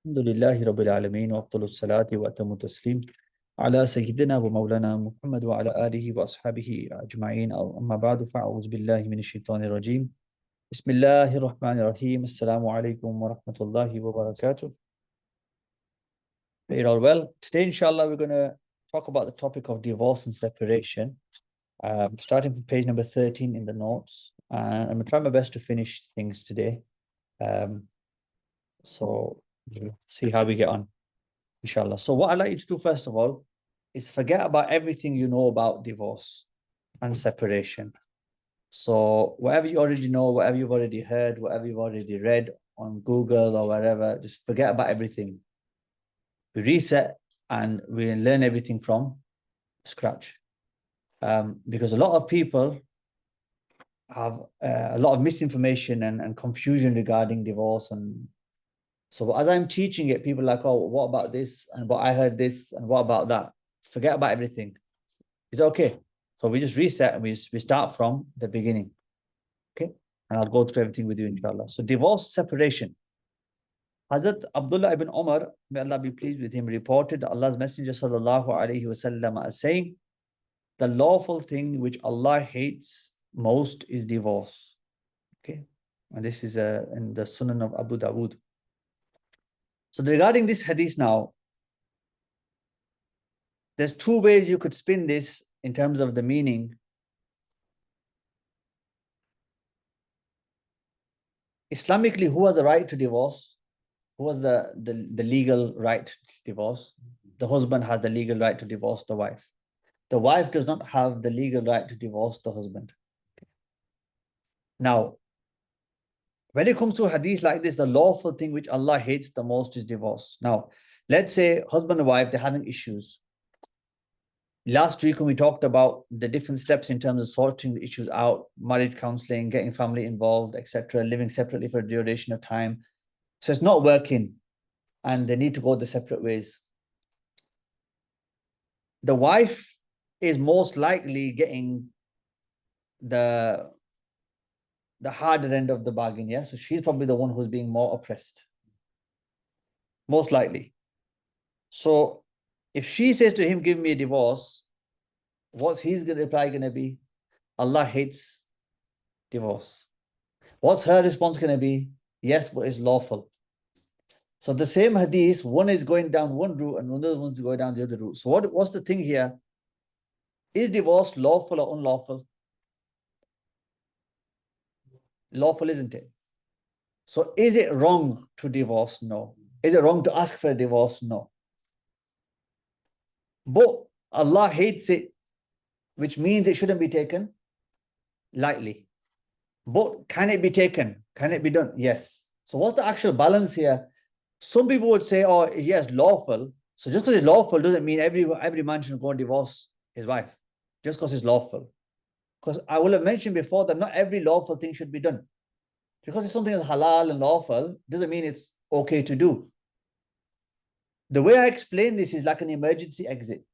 الحمد لله رب العالمين وأفضل الصلاة وأتم التسليم على سيدنا ومولانا محمد وعلى آله وأصحابه أجمعين أو أما بعد فأعوذ بالله من الشيطان الرجيم بسم الله الرحمن الرحيم السلام عليكم ورحمة الله وبركاته. You're all well. Today, inshallah, we're going to talk about the topic of divorce and separation, starting from page number 13 in the notes. And I'm going to try my best to finish things today. So we'll see how we get on, inshallah. So what I'd like you to do, first of all, is forget about everything you know about divorce and separation. So whatever you already know, whatever you've already heard, whatever you've already read on Google or wherever, just forget about everything. We reset and we learn everything from scratch. Because a lot of people have a lot of misinformation and confusion regarding divorce. And so as I'm teaching it, people are like, oh, what about this? And what I heard this, and what about that? Forget about everything. It's okay. So we just reset and we start from the beginning. Okay. And I'll go through everything with you, inshallah. So divorce, separation. Hazrat Abdullah ibn Umar, may Allah be pleased with him, reported that Allah's Messenger sallallahu alaihi wasallam as saying, the lawful thing which Allah hates most is divorce. Okay. And this is in the Sunan of Abu Dawood. So regarding this hadith now, there's two ways you could spin this in terms of the meaning. Islamically, who has the right to divorce? Who has the legal right to divorce? The husband has the legal right to divorce the wife. The wife does not have the legal right to divorce the husband. Now, when it comes to a hadith like this, the lawful thing which Allah hates the most is divorce. Now, let's say husband and wife, they're having issues. Last week when we talked about the different steps in terms of sorting the issues out, marriage counseling, getting family involved, etc., living separately for a duration of time. So it's not working and they need to go the separate ways. The wife is most likely getting the harder end of the bargain, yeah? So she's probably the one who's being more oppressed. Most likely. So if she says to him, give me a divorce, what's his reply going to be? Allah hates divorce. What's her response going to be? Yes, but it's lawful. So the same hadith, one is going down one route and another one's going down the other route. So what's the thing here? Is divorce lawful or unlawful? Lawful, isn't it? So is it wrong to divorce? No. Is it wrong to ask for a divorce? No. But Allah hates it, which means it shouldn't be taken lightly. But can it be taken? Can it be done? Yes. So what's the actual balance here? Some people would say, oh, yes, lawful. So just because it's lawful doesn't mean every man should go and divorce his wife. Just because it's lawful. Because I will have mentioned before that not every lawful thing should be done. Because if something is halal and lawful, doesn't mean it's okay to do. The way I explain this is like an emergency exit.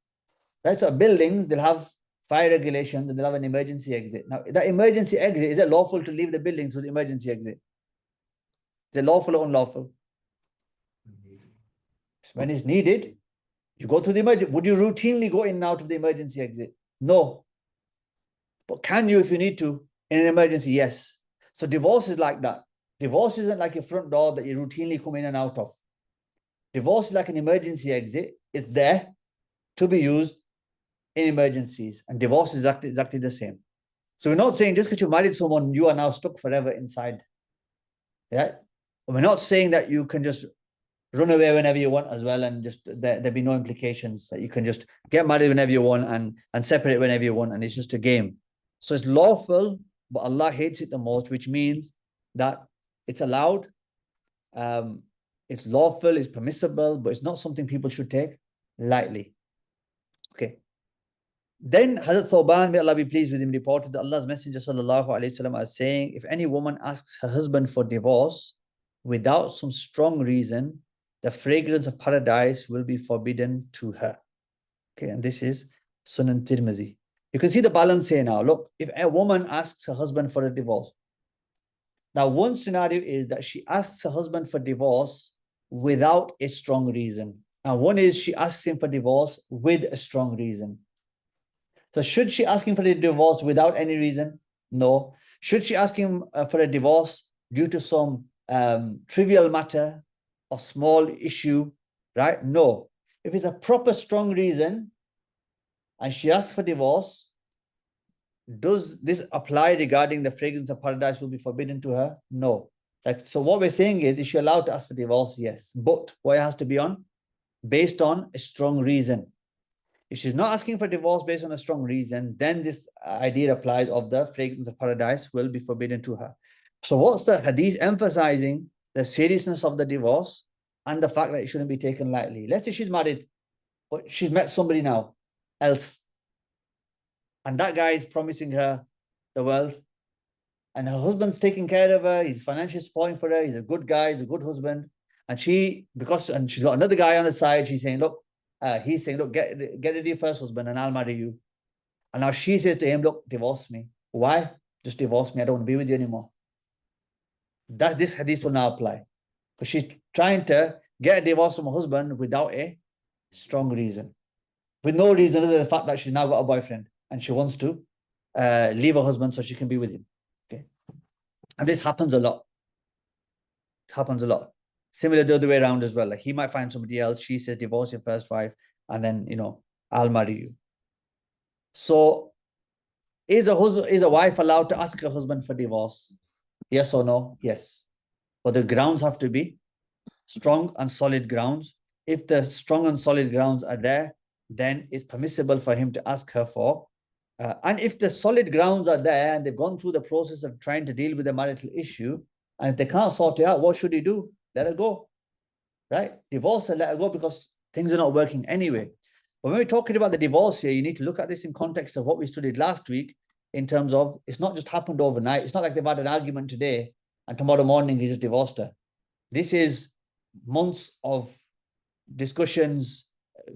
Right? So buildings, they'll have fire regulations and they'll have an emergency exit. Now, that emergency exit, is it lawful to leave the buildings with emergency exit? Is it lawful or unlawful? When it's needed, you go through the emergency. Would you routinely go in and out of the emergency exit? No. But can you if you need to in an emergency? Yes. So divorce is like that. Divorce isn't like a front door that you routinely come in and out of. Divorce is like an emergency exit. It's there to be used in emergencies. And divorce is exactly the same. So we're not saying just because you married someone, you are now stuck forever inside. Yeah. We're not saying that you can just run away whenever you want as well, and just there'll be no implications, that you can just get married whenever you want and separate whenever you want, and it's just a game. So it's lawful, but Allah hates it the most, which means that it's allowed, it's lawful, it's permissible, but it's not something people should take lightly. Okay. Then Hazrat Thawban, may Allah be pleased with him, reported that Allah's Messenger sallallahu alaihi wasallam is saying, if any woman asks her husband for divorce without some strong reason, the fragrance of paradise will be forbidden to her. Okay, and this is Sunan Tirmizi. You can see the balance here now. Look, if a woman asks her husband for a divorce, now one scenario is that she asks her husband for divorce without a strong reason. And one is she asks him for divorce with a strong reason. So should she ask him for a divorce without any reason? No. Should she ask him for a divorce due to some trivial matter or small issue, right? No. If it's a proper strong reason and she asks for divorce, does this apply regarding the fragrance of paradise will be forbidden to her? No. Like, so what we're saying is she allowed to ask for divorce? Yes. But what it has to be on? Based on a strong reason. If she's not asking for divorce based on a strong reason, then this idea applies of the fragrance of paradise will be forbidden to her. So what's the hadith emphasizing? The seriousness of the divorce and the fact that it shouldn't be taken lightly. Let's say she's married, but she's met somebody now else. And that guy is promising her the world. And her husband's taking care of her. He's financially supporting for her. He's a good guy. He's a good husband. And she's got another guy on the side. She's saying, look, he's saying, look, get rid of your first husband and I'll marry you. And now she says to him, look, divorce me. Why? Just divorce me. I don't want to be with you anymore. This hadith will now apply. Because she's trying to get a divorce from her husband without a strong reason. With no reason other than the fact that she's now got a boyfriend and she wants to leave her husband so she can be with him. Okay. And this happens a lot. It happens a lot. Similar the other way around as well. Like he might find somebody else. She says, divorce your first wife, and then, I'll marry you. So is a wife allowed to ask her husband for divorce? Yes or no? Yes. But the grounds have to be strong and solid grounds. If the strong and solid grounds are there, then it's permissible for him to ask her for. And if the solid grounds are there and they've gone through the process of trying to deal with the marital issue, and if they can't sort it out, what should he do? Let her go, right? Divorce her, let her go, because things are not working anyway. But when we're talking about the divorce here, you need to look at this in context of what we studied last week, in terms of it's not just happened overnight. It's not like they've had an argument today and tomorrow morning he just divorced her. This is months of discussions,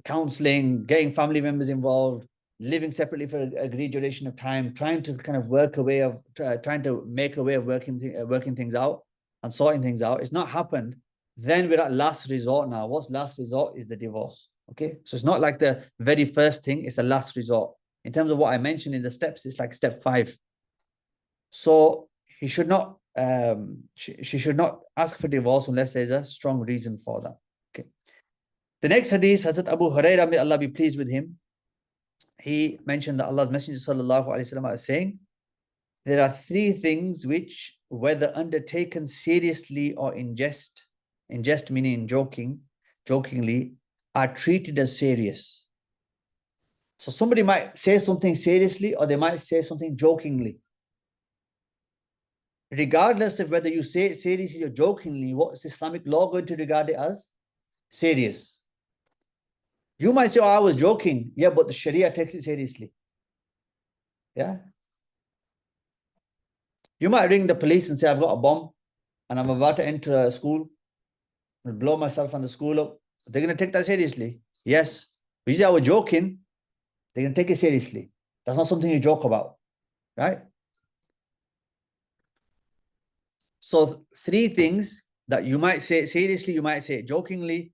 counseling, getting family members involved, living separately for an agreed duration of time, trying to kind of trying to make a way of working things out and sorting things out. It's not happened. Then we're at last resort now. What's last resort is the divorce. Okay. So it's not like the very first thing, it's a last resort. In terms of what I mentioned in the steps, it's like step 5. So he should not, she should not ask for divorce unless there's a strong reason for that. Okay. The next hadith, Hazrat Abu Hurairah, may Allah be pleased with him. He mentioned that Allah's Messenger sallallahu alaihi wasallam is saying, there are 3 things which, whether undertaken seriously or in jest meaning jokingly, are treated as serious. So somebody might say something seriously or they might say something jokingly. Regardless of whether you say it seriously or jokingly, what is Islamic law going to regard it as? Serious. You might say, oh, I was joking. Yeah, but the Sharia takes it seriously. Yeah. You might ring the police and say, I've got a bomb and I'm about to enter a school. I'll blow myself and the school up. They're going to take that seriously. Yes. But you say, I was joking. They're going to take it seriously. That's not something you joke about. Right? So 3 things that you might say seriously, you might say it jokingly,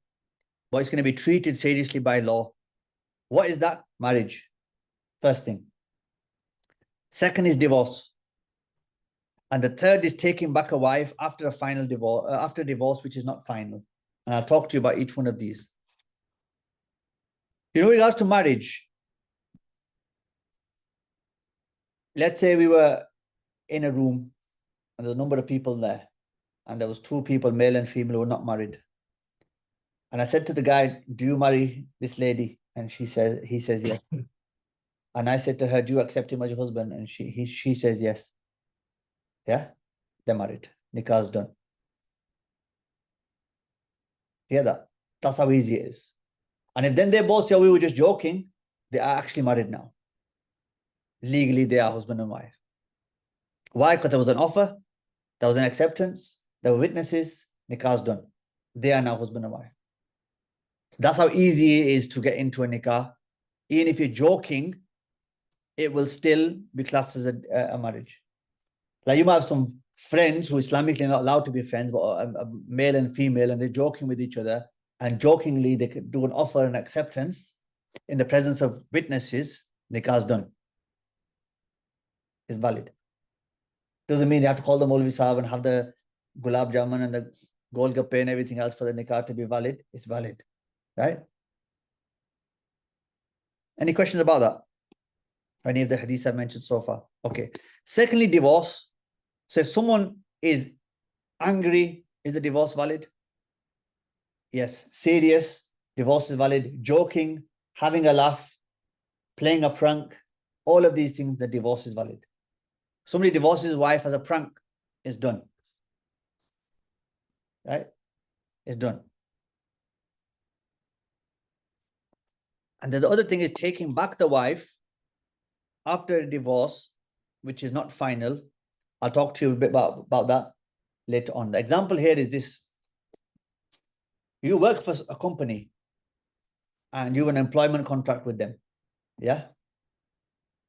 but it's going to be treated seriously by law. What is that? Marriage. First thing. Second is divorce. And the third is taking back a wife after a final divorce, after divorce, which is not final. And I'll talk to you about each one of these. In regards to marriage, let's say we were in a room and there's a number of people there, and there was 2 people, male and female, who were not married. And I said to the guy, do you marry this lady? And he says yes. And I said to her, do you accept him as your husband? And she says yes. Yeah, they're married. Nikah's done. Hear that? That's how easy it is. And if then they both say, oh, we were just joking, they are actually married now. Legally, they are husband and wife. Why? Because there was an offer, there was an acceptance, there were witnesses, nikah's done. They are now husband and wife. So that's how easy it is to get into a nikah. Even if you're joking, it will still be classed as a marriage. Like you might have some friends who Islamically not allowed to be friends, but a male and female, and they're joking with each other, and jokingly they could do an offer and acceptance in the presence of witnesses, nikah is done. It's valid. Doesn't mean you have to call the Maulvi Sahib and have the gulab jamun and the golgappe and everything else for the nikah to be valid. It's valid, right? Any questions about that? Any of the hadiths I've mentioned so far? Okay. Secondly, divorce. So if someone is angry, is the divorce valid? Yes. Serious, divorce is valid. Joking, having a laugh, playing a prank, all of these things, the divorce is valid. Somebody divorces his wife as a prank, it's done. Right? It's done. And then the other thing is taking back the wife after a divorce, which is not final. I'll talk to you a bit about that later on. The example here is this. You work for a company and you have an employment contract with them. Yeah?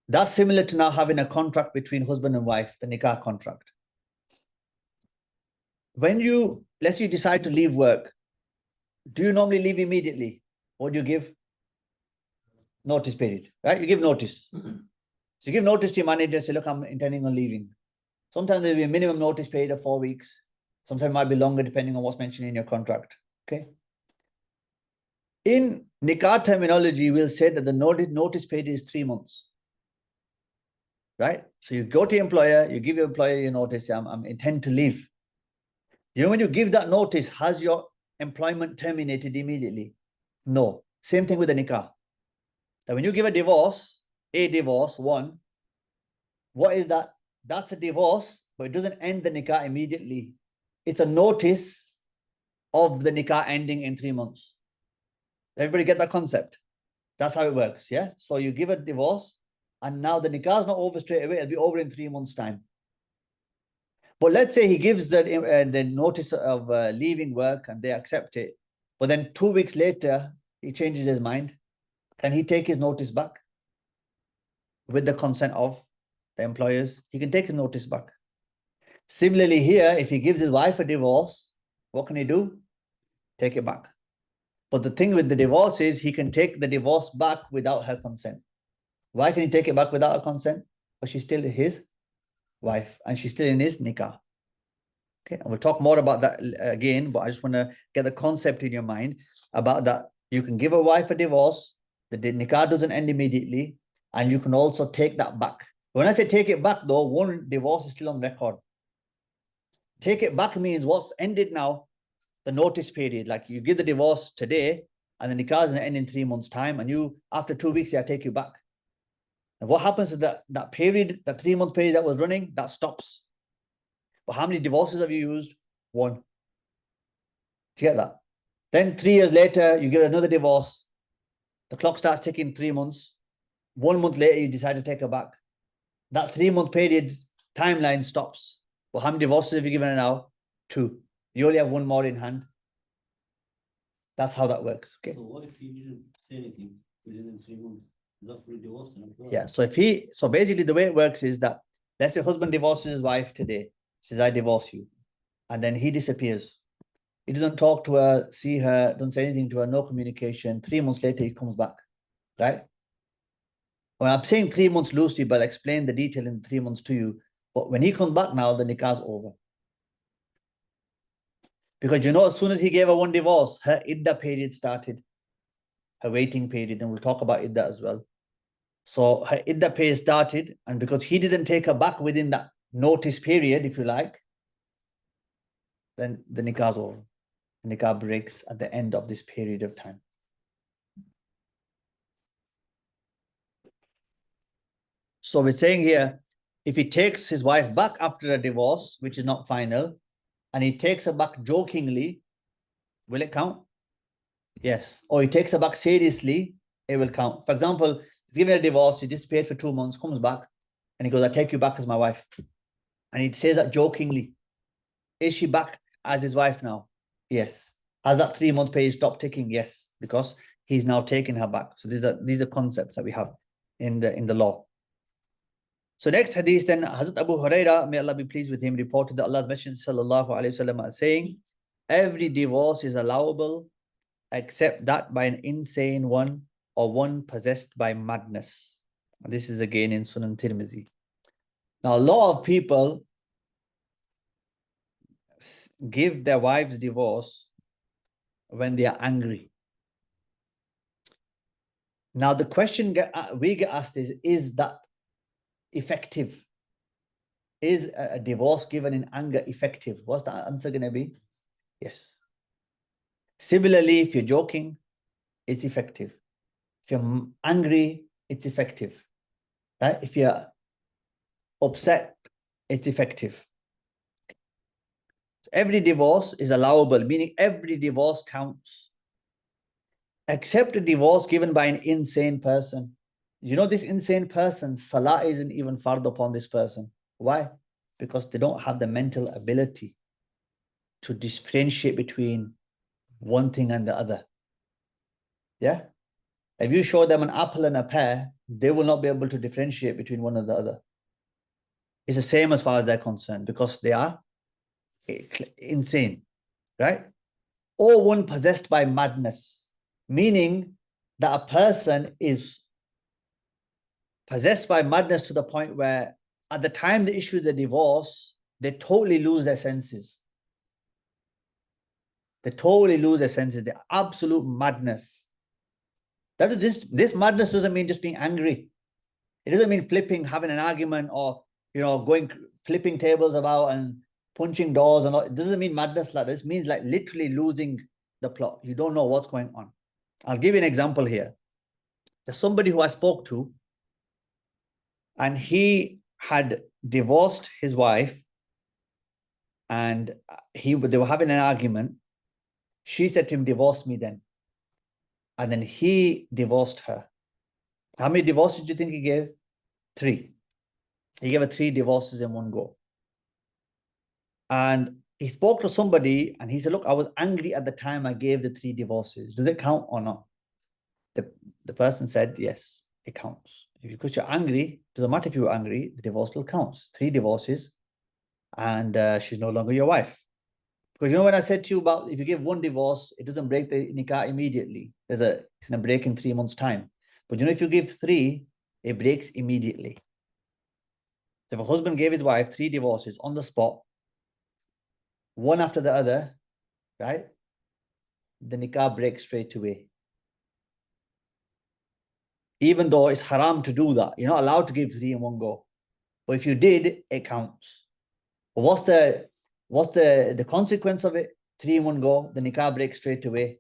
That's similar to now having a contract between husband and wife, the nikah contract. When you, let's say you decide to leave work, do you normally leave immediately? Or do you give notice period, right? You give notice. So you give notice to your manager and say, look, I'm intending on leaving. Sometimes there'll be a minimum notice period of 4 weeks. Sometimes it might be longer depending on what's mentioned in your contract. Okay. In nikah terminology, we'll say that the notice period is 3 months. Right? So you go to your employer, you give your employer your notice, I'm intend to leave. You know, when you give that notice, has your employment terminated immediately? No. Same thing with the nikah. That when you give a divorce, one, what is that? That's a divorce, but it doesn't end the nikah immediately. It's a notice of the nikah ending in 3 months. Everybody get that concept? That's how it works, yeah? So you give a divorce, and now the nikah is not over straight away. It'll be over in 3 months' time. But let's say he gives the notice of leaving work and they accept it. But then 2 weeks later, he changes his mind. Can he take his notice back? With the consent of the employers, he can take his notice back. Similarly here, if he gives his wife a divorce, what can he do? Take it back. But the thing with the divorce is he can take the divorce back without her consent. Why can he take it back without her consent? Because she's still his wife and she's still in his nikah. Okay, and we'll talk more about that again, but I just want to get the concept in your mind about that. You can give a wife a divorce, the nikah doesn't end immediately, and you can also take that back. When I say take it back though, one divorce is still on record. Take it back means what's ended now, the notice period. Like you give the divorce today and the nikah is going to end in 3 months' time, and you, after 2 weeks, I take you back. And what happens is that period, that 3 month period that was running, that stops. But how many divorces have you used? One. Do you get that? Then 3 years later, you get another divorce. The clock starts ticking 3 months. 1 month later, you decide to take her back. That 3 month period timeline stops. But how many divorces have you given her now? 2. You only have 1 more in hand. That's how that works. Okay. So what if he didn't say anything within 3 months? That's for divorce. Yeah. So basically the way it works is that, let's say husband divorces his wife today, says, I divorce you. And then he disappears. He doesn't talk to her, see her, don't say anything to her, no communication. 3 months later, he comes back, right? When I'm saying 3 months loosely, but I'll explain the detail in 3 months to you. But when he comes back now, the nikah is over. Because you know, as soon as he gave her 1 divorce, her iddah period started, her waiting period, and we'll talk about iddah as well. So her iddah period started, and because he didn't take her back within that notice period, if you like, then the nikah is over. The nikah breaks at the end of this period of time. So we're saying here, if he takes his wife back after a divorce, which is not final, and he takes her back jokingly, will it count? Yes. Or he takes her back seriously, it will count. For example, he's given a divorce, he disappeared for 2 months, comes back, and he goes, I take you back as my wife. And he says that jokingly. Is she back as his wife now? Yes. Has that 3 month period stopped ticking? Yes, because he's now taken her back. So these are concepts that we have in the law. So next hadith then, Hazrat Abu Huraira, may Allah be pleased with him, reported that Allah's Messenger sallallahu alaihi wasallam saying, every divorce is allowable except that by an insane one or one possessed by madness. And this is again in Sunan Tirmizi. Now a lot of people give their wives divorce when they are angry. Now the question we get asked is that effective? Is a divorce given in anger effective? What's the answer going to be? Yes. Similarly, if you're joking, it's effective. If you're angry, it's effective. Right? If you're upset, it's effective. So every divorce is allowable, meaning every divorce counts. Except a divorce given by an insane person. You know, this insane person, salah isn't even fard upon this person. Why? Because they don't have the mental ability to differentiate between one thing and the other. Yeah? If you show them an apple and a pear, they will not be able to differentiate between one and the other. It's the same as far as they're concerned, because they are insane, right? Or one possessed by madness, meaning that a person is possessed by madness to the point where at the time they issue the divorce, they totally lose their senses. They totally lose their senses. The absolute madness. That is this madness doesn't mean just being angry. It doesn't mean flipping, having an argument, or going flipping tables about and punching doors and all. It doesn't mean madness like this. It means like literally losing the plot. You don't know what's going on. I'll give you an example here. There's somebody who I spoke to, and he had divorced his wife, and they were having an argument. She said to him, divorce me then. And then he divorced her. How many divorces do you think he gave? 3. He gave her 3 divorces in one go. And he spoke to somebody and he said, look, I was angry at the time I gave the 3 divorces. Does it count or not? The person said, yes, it counts. Because you're angry, doesn't matter if you were angry, the divorce still counts. 3 divorces, and she's no longer your wife. Because when I said to you about if you give 1 divorce, it doesn't break the nikah immediately. It's going to break in 3 months' time. But if you give 3, it breaks immediately. So if a husband gave his wife 3 divorces on the spot, one after the other, right? The nikah breaks straight away. Even though it's haram to do that. You're not allowed to give 3 in one go. But if you did, it counts. But what's the consequence of it? 3 in one go, the nikah breaks straight away.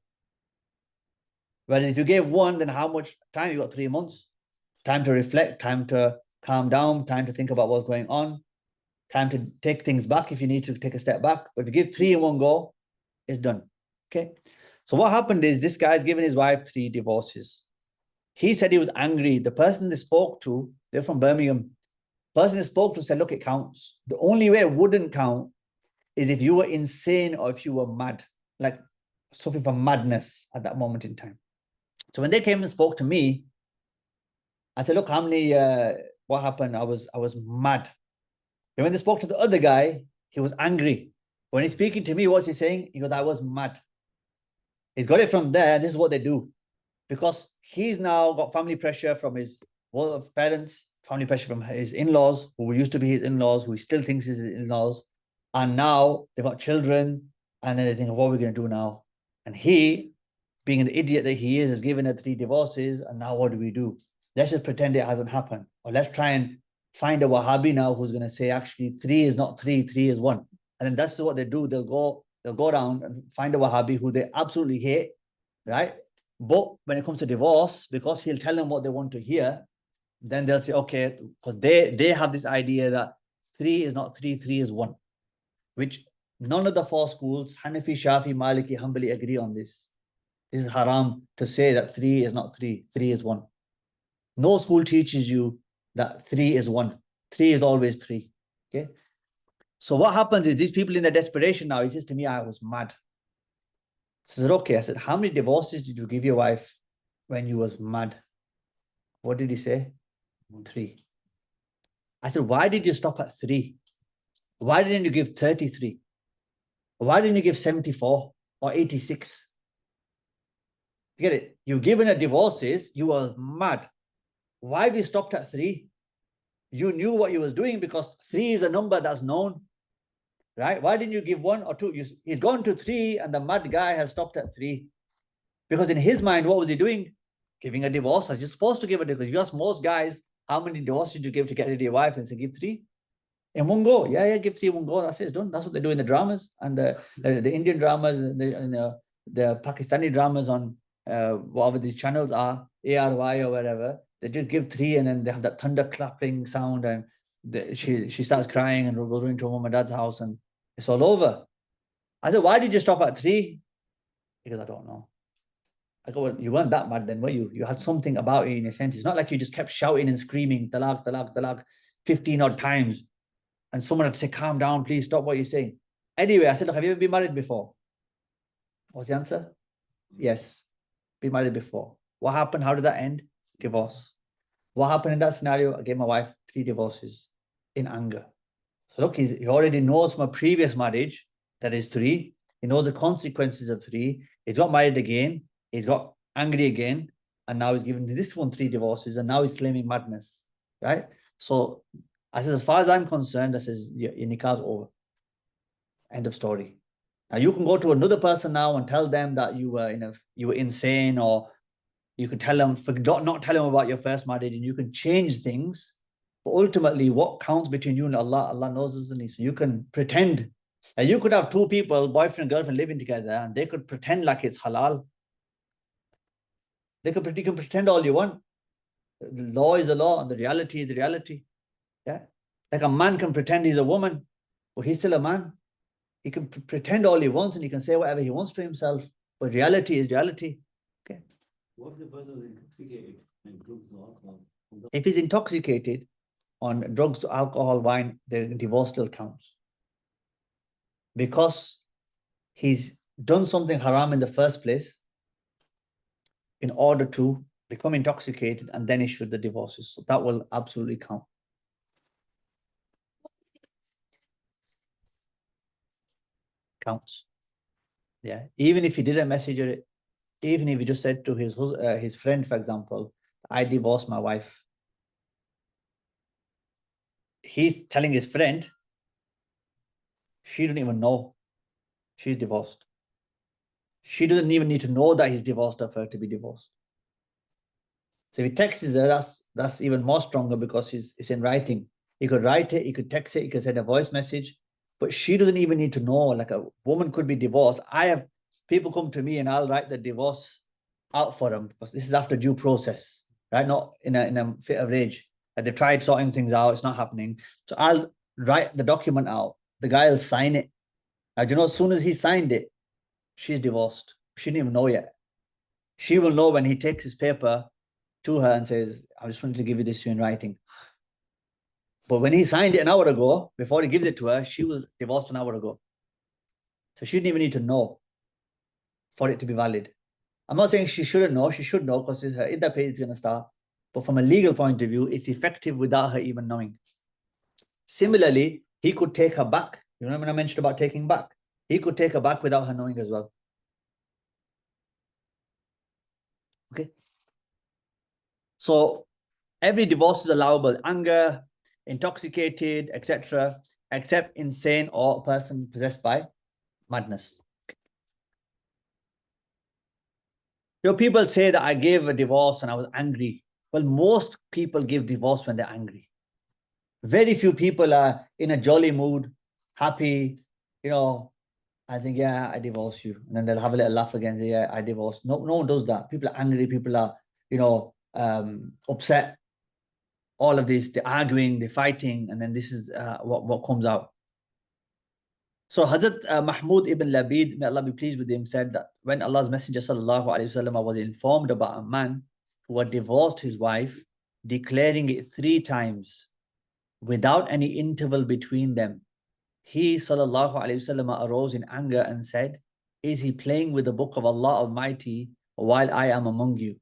Whereas if you gave 1, then how much time? You got 3 months. Time to reflect, time to calm down, time to think about what's going on, time to take things back if you need to take a step back. But if you give 3 in one go, it's done. Okay. So what happened is this guy's given his wife 3 divorces. He said he was angry. The person they spoke to, they're from Birmingham. The person they spoke to said, look, it counts. The only way it wouldn't count is if you were insane or if you were mad, like suffering from madness at that moment in time. So when they came and spoke to me, I said, look, what happened? I was mad. And when they spoke to the other guy, he was angry. When he's speaking to me, what's he saying? He goes, I was mad. He's got it from there. This is what they do. Because he's now got family pressure from his parents, family pressure from his in-laws, who used to be his in-laws, who he still thinks is his in-laws. And now they've got children. And then they think, what are we going to do now? And he, being an idiot that he is given her 3 divorces. And now what do we do? Let's just pretend it hasn't happened. Or let's try and find a Wahhabi now who's going to say, actually, 3 is not 3, 3 is 1. And then that's what they do. They'll go around and find a Wahhabi who they absolutely hate, right? But when it comes to divorce, because he'll tell them what they want to hear, then they'll say, okay, because they have this idea that 3 is not 3, 3 is 1, which none of the 4 schools, Hanafi, Shafi, Maliki, Hanbali, agree on this. It is haram to say that 3 is not 3, 3 is 1. No school teaches you that 3 is 1. 3 is always 3. Okay. So what happens is these people in their desperation now, he says to me, I was mad. I said, okay. I said, how many divorces did you give your wife when you was mad? What did he say? 3. I said, why did you stop at 3? Why didn't you give 33? Why didn't you give 74 or 86? You get it? You've given a divorces, you were mad. Why have you stopped at 3? You knew what you was doing because 3 is a number that's known, right? Why didn't you give 1 or 2? He's gone to 3 and the mad guy has stopped at 3. Because in his mind, what was he doing? Giving a divorce. As you're supposed to give a divorce. You ask most guys, how many divorces did you give to get rid of your wife? And say, give 3. In one go. Yeah, give 3 in one go. That's it, it's done. That's what they do in the dramas and the Indian dramas, the Pakistani dramas on whatever these channels are, ARY or whatever. They just give 3 and then they have that thunder clapping sound and she starts crying and goes into her mom and dad's house and it's all over. I said, why did you stop at 3? He goes, I don't know. I go, well, you weren't that mad then, were you? You had something about you in a sense. It's not like you just kept shouting and screaming, talaq, talaq, talaq, 15 odd times. And someone had to say, calm down, please stop what you're saying. Anyway, I said, look, have you ever been married before? What's the answer? Yes, been married before. What happened? How did that end? Divorce. What happened in that scenario? I gave my wife 3 divorces in anger. So look, he already knows from a previous marriage that is 3. He knows the consequences of 3. He's got married again. He's got angry again. And now he's given this one 3 divorces. And now he's claiming madness, right? So I said, as far as I'm concerned, I says, your nikah's over. End of story. Now you can go to another person now and tell them that you were insane, or you could tell them, not tell them about your first marriage, and you can change things. But ultimately, what counts between you and Allah, Allah knows, isn't He? So you can pretend. And you could have 2 people, boyfriend and girlfriend, living together, and they could pretend like it's halal. You can pretend all you want. The law is the law, and the reality is the reality. Yeah, like a man can pretend he's a woman, but he's still a man. He can pretend all he wants, and he can say whatever he wants to himself. But reality is reality. Okay. What if the person is intoxicated and drugs or alcohol? If he's intoxicated on drugs, alcohol, wine, the divorce still counts. Because he's done something haram in the first place in order to become intoxicated and then issue the divorces. So that will absolutely count. Counts. Yeah. Even if he didn't message her, even if he just said to his friend, for example, I divorced my wife. He's telling his friend, she didn't even know she's divorced. She doesn't even need to know that he's divorced of her to be divorced. So if he texts her, that's even more stronger because it's in writing. He could write it, he could text it, he could send a voice message, but she doesn't even need to know. Like a woman could be divorced. I have people come to me and I'll write the divorce out for them because this is after due process, right? Not in a fit of rage. Like they've tried sorting things out, it's not happening. So I'll write the document out. The guy will sign it. And as soon as he signed it, she's divorced. She didn't even know yet. She will know when he takes his paper to her and says, I just wanted to give you this in writing. But when he signed it an hour ago, before he gives it to her, she was divorced an hour ago. So she didn't even need to know for it to be valid. I'm not saying she shouldn't know. She should know because her iddah period is going to start. But from a legal point of view, it's effective without her even knowing. Similarly, he could take her back. You know when I mentioned about taking back? He could take her back without her knowing as well. Okay. So every divorce is allowable. Anger, intoxicated, etc., except insane or a person possessed by madness. People say that I gave a divorce and I was angry. Well, most people give divorce when they're angry. Very few people are in a jolly mood, happy, I think, yeah, I divorce you. And then they'll have a little laugh again, say, yeah, I divorce. No one does that. People are angry, people are, upset. All of this, they're arguing, they're fighting, and then this is what comes out. So Hazrat Mahmud ibn Labid, may Allah be pleased with him, said that when Allah's Messenger sallallahu alaihi wasallam was informed about a man who had divorced his wife, declaring it 3 times without any interval between them, he sallallahu alaihi wasallam arose in anger and said, is he playing with the book of Allah Almighty while I am among you?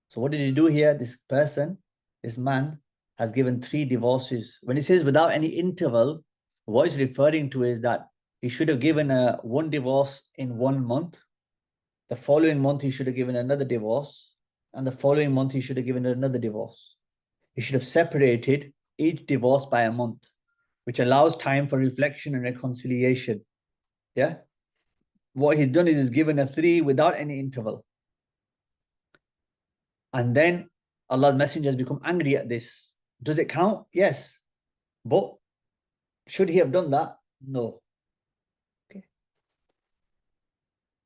So what did he do here? This person, this man, has given 3 divorces. When he says without any interval, what he's referring to is that he should have given one divorce in 1 month. The following month, he should have given another divorce. And the following month, he should have given another divorce. He should have separated each divorce by a month, which allows time for reflection and reconciliation. Yeah. What he's done is he's given a 3 without any interval. And then Allah's Messenger has become angry at this. Does it count? Yes. But should he have done that? No. Okay.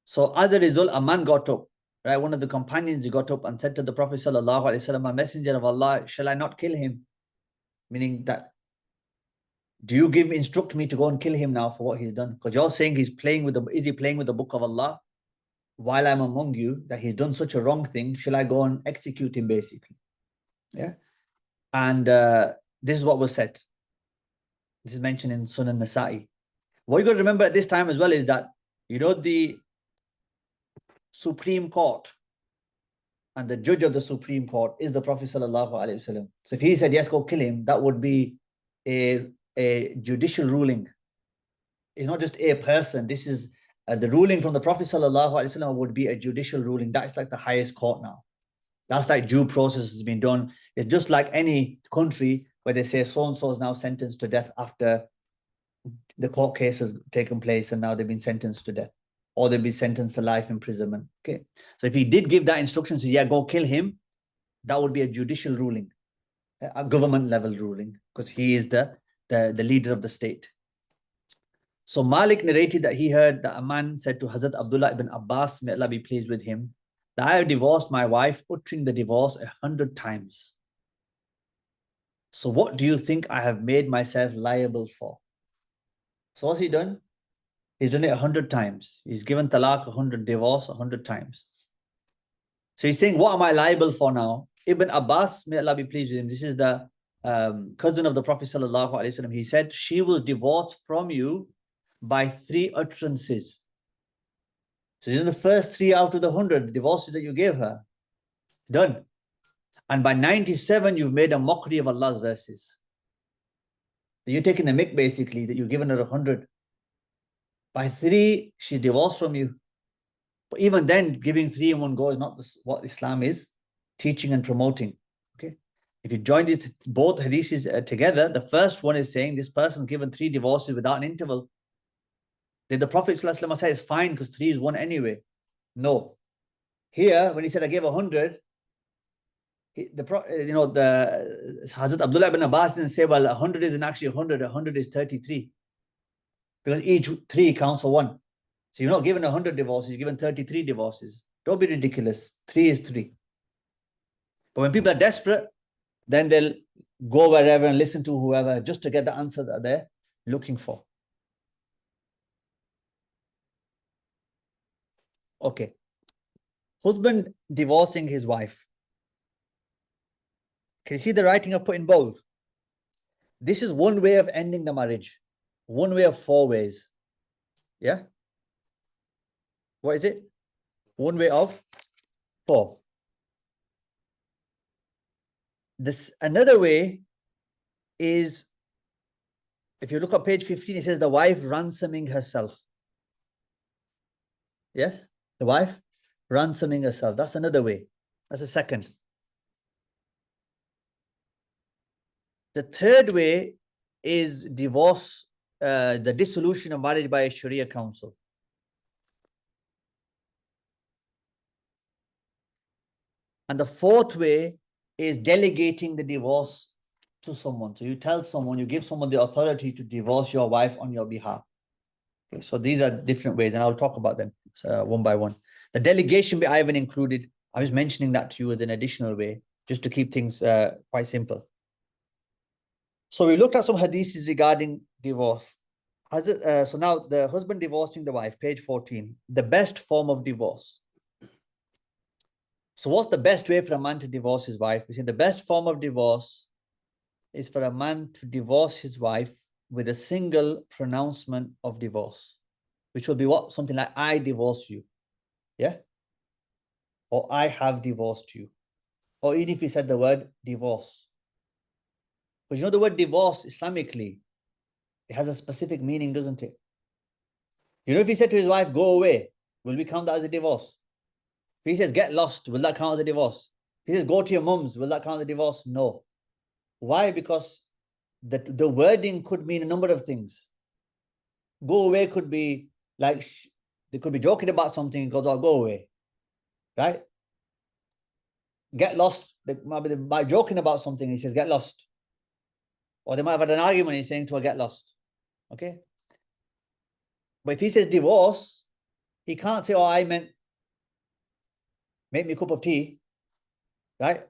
So as a result, a man got up, right? One of the companions got up and said to the Prophet sallallahu alaihi wasallam, "A messenger of Allah, shall I not kill him?" Meaning that, do you instruct me to go and kill him now for what he's done? Because you're saying is he playing with the book of Allah while I'm among you, that he's done such a wrong thing? Shall I go and execute him, basically? Yeah. And this is what was said. This is mentioned in Sunan Nasa'i. What you got to remember at this time as well is that, you know, the Supreme Court and the judge of the Supreme Court is the Prophet sallallahu alaihi wasallam. So if he said, yes, go kill him, that would be a judicial ruling. It's not just a person. This is the ruling from the Prophet sallallahu alaihi wasallam would be a judicial ruling. That's like the highest court now. That's like due process has been done. It's just like any country where they say so-and-so is now sentenced to death after the court case has taken place and now they've been sentenced to death, or they'll be sentenced to life imprisonment. Okay. So if he did give that instruction, so yeah, go kill him, that would be a judicial ruling, a government level ruling, because he is the leader of the state. So Malik narrated that he heard that a man said to Hazrat Abdullah ibn Abbas, may Allah be pleased with him, that I have divorced my wife, uttering the divorce 100 times. So what do you think I have made myself liable for? So what's he done? He's done it 100 times. He's given talaq 100, divorce 100 times. So he's saying, what am I liable for now? Ibn Abbas, may Allah be pleased with him, this is the cousin of the Prophet sallallahu alaihi wasallam. He said, she was divorced from you by 3 utterances. So in the first 3 out of the 100 divorces that you gave her, done. And by 97, you've made a mockery of Allah's verses. You're taking the mick, basically, that you've given her 100. By 3, she's divorced from you. But even then, giving 3 in one go is not what Islam is teaching and promoting. Okay. If you join these both hadiths together, the first one is saying this person's given 3 divorces without an interval. Did the Prophet ﷺ say it's fine because 3 is 1 anyway? No. Here, when he said I gave 100, the Hazrat Abdullah ibn Abbas didn't say, well, 100 isn't actually 100, 100 is 33. Because each 3 counts for 1. So you're not given 100 divorces, you're given 33 divorces. Don't be ridiculous. 3 is 3. But when people are desperate, then they'll go wherever and listen to whoever just to get the answer that they're looking for. Okay. Husband divorcing his wife. Can you see the writing I've put in bold? This is one way of ending the marriage. One way of 4 ways. Yeah? What is it? One way of 4. This another way is, if you look at page 15, it says the wife ransoming herself. Yes? The wife ransoming herself. That's another way. That's a second. The third way is divorce, the dissolution of marriage by a Sharia council. And the fourth way is delegating the divorce to someone. So you tell someone, you give someone the authority to divorce your wife on your behalf. Okay, so these are different ways, and I'll talk about them one by one. The delegation bit I haven't included. I was mentioning that to you as an additional way, just to keep things quite simple. So we looked at some hadiths regarding divorce. So now the husband divorcing the wife, page 14, the best form of divorce. So what's the best way for a man to divorce his wife? We say the best form of divorce is for a man to divorce his wife with a single pronouncement of divorce, which will be what? Something like, I divorce you. Yeah? Or I have divorced you. Or even if he said the word divorce. Because you know the word divorce Islamically, it has a specific meaning, doesn't it? You know, if he said to his wife, go away, will we count that as a divorce? If he says, get lost, will that count as a divorce? If he says, go to your mum's, will that count as a divorce? No. Why? Because the wording could mean a number of things. Go away could be like, they could be joking about something and goes, oh, go away. Right? Get lost. They might be by joking about something, he says, get lost. Or they might have had an argument, he's saying to her, get lost. Okay? But if he says divorce, he can't say, oh, I meant make me a cup of tea. Right?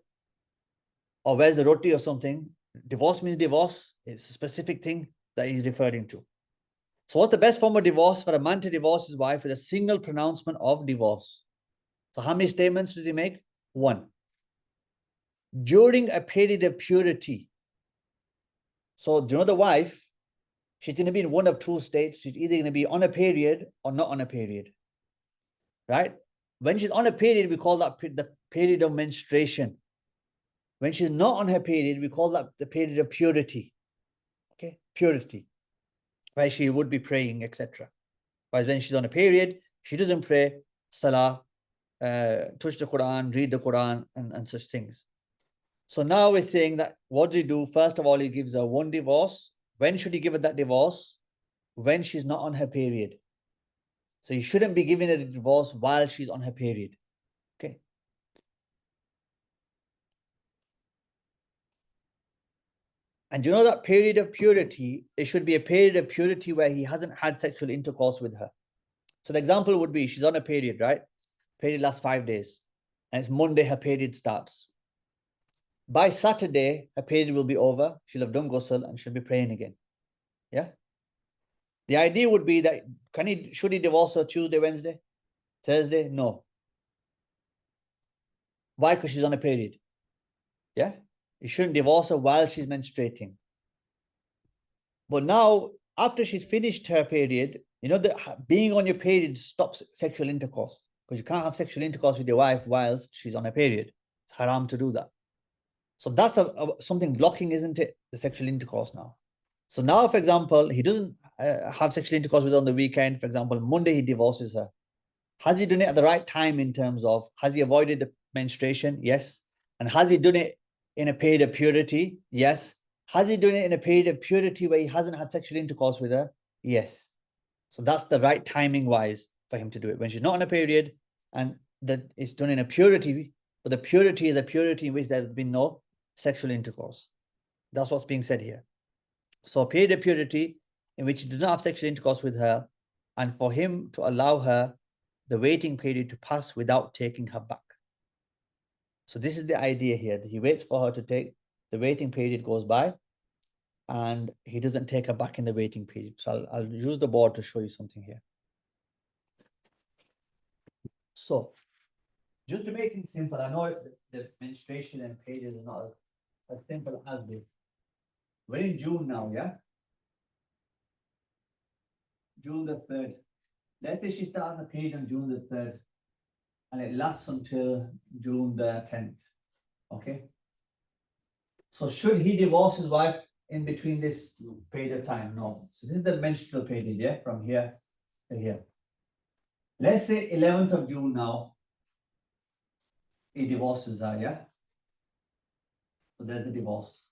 Or where's the roti or something. Divorce means divorce. It's a specific thing that he's referring to. So what's the best form of divorce? For a man to divorce his wife with a single pronouncement of divorce. So how many statements does he make? One. During a period of purity. So do you know the wife? She's going to be in one of two states. She's either going to be on a period or not on a period. Right? When she's on a period, we call that the period of menstruation. When she's not on her period, we call that the period of purity. Okay? Purity. Where she would be praying, etc. Whereas when she's on a period, she doesn't pray, salah, touch the Quran, read the Quran, and such things. So now we're saying that what does he do? First of all, he gives her one divorce. When should he give her that divorce? When she's not on her period. So you shouldn't be giving her a divorce while she's on her period. Okay. And you know that period of purity, it should be a period of purity where he hasn't had sexual intercourse with her. So the example would be, she's on a period, right? Period lasts 5 days. And it's Monday, her period starts. By Saturday, her period will be over. She'll have done ghusl and she'll be praying again. Yeah? The idea would be that, should he divorce her Tuesday, Wednesday, Thursday? No. Why? Because she's on a period. Yeah? You shouldn't divorce her while she's menstruating. But now, after she's finished her period, you know that being on your period stops sexual intercourse. Because you can't have sexual intercourse with your wife whilst she's on a period. It's haram to do that. So that's something blocking, isn't it? The sexual intercourse now. So now, for example, he doesn't have sexual intercourse with her on the weekend. For example, Monday he divorces her. Has he done it at the right time in terms of, has he avoided the menstruation? Yes. And has he done it in a period of purity? Yes. Has he done it in a period of purity where he hasn't had sexual intercourse with her? Yes. So that's the right timing wise for him to do it. When she's not on a period and that it's done in a purity, but the purity is a purity in which there's been no sexual intercourse. That's what's being said here. So a period of purity in which he does not have sexual intercourse with her, and for him to allow her the waiting period to pass without taking her back. So this is the idea here, that he waits for her to take, the waiting period goes by, and he doesn't take her back in the waiting period. So I'll use the board to show you something here. So, just to make things simple, I know the menstruation and periods are not as simple as this. We're in June now, yeah? June the 3rd. Let's say she starts a period on June the 3rd and it lasts until June the 10th. Okay? So should he divorce his wife in between this period of time? No. So this is the menstrual period, yeah? From here to here. Let's say 11th of June now. He divorces her, yeah? So there's the divorce.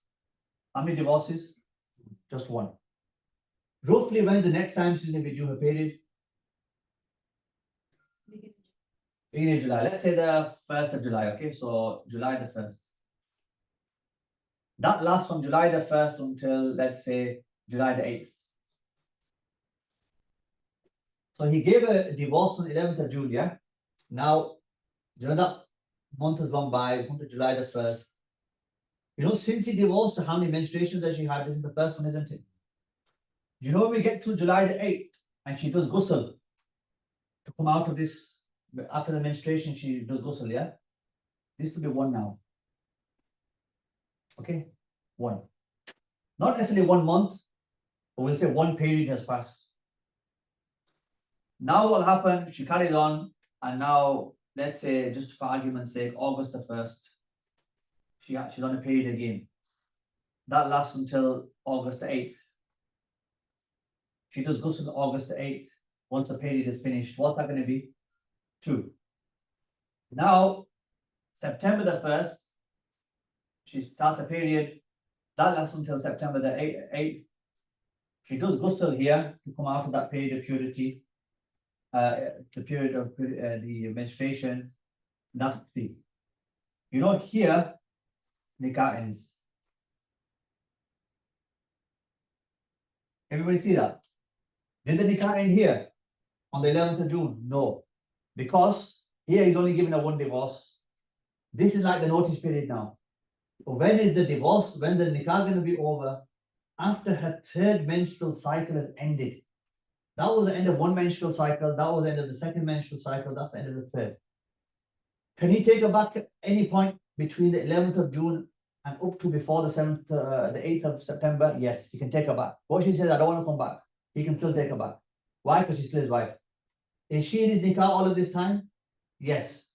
How many divorces? Just one. Roughly when's the next time she's going to be due her period? Beginning of July. Let's say the 1st of July, okay? So July the 1st. That lasts from July the 1st until, let's say, July the 8th. So he gave a divorce on 11th of June, yeah? Now, you know that month has gone by, month of July the 1st. You know, since he divorced her, how many menstruations that she had? This is the first one, isn't it? You know, when we get to July the 8th and she does ghusl to come out of this, after the menstruation, she does ghusl, yeah? This will be one now. Okay? One. Not necessarily 1 month, but we'll say one period has passed. Now what will happen? She carries on, and now, let's say, just for argument's sake, August the 1st, she's on a period again. That lasts until August the 8th. She does ghusl August the 8th. Once the period is finished, what's that going to be? 2. Now, September the 1st, she starts a period. That lasts until September the 8th. She does ghusl here to come out of that period of purity. The period of the menstruation. That's 3. You know, here, nikah ends. Everybody see that? Did the nikah end here on the 11th of June? No, because here he's only given a 1 divorce. This is like the notice period now. When is the divorce? When the nikah going to be over? After her 3rd menstrual cycle has ended. That was the end of 1 menstrual cycle. That was the end of the 2nd menstrual cycle. That's the end of the 3rd. Can he take her back at any point between the 11th of June and up to before the 8th of September? Yes, he can take her back. What she says, I don't want to come back. He can still take her back. Why? Because she's still his wife. Is she in his nikah all of this time? Yes.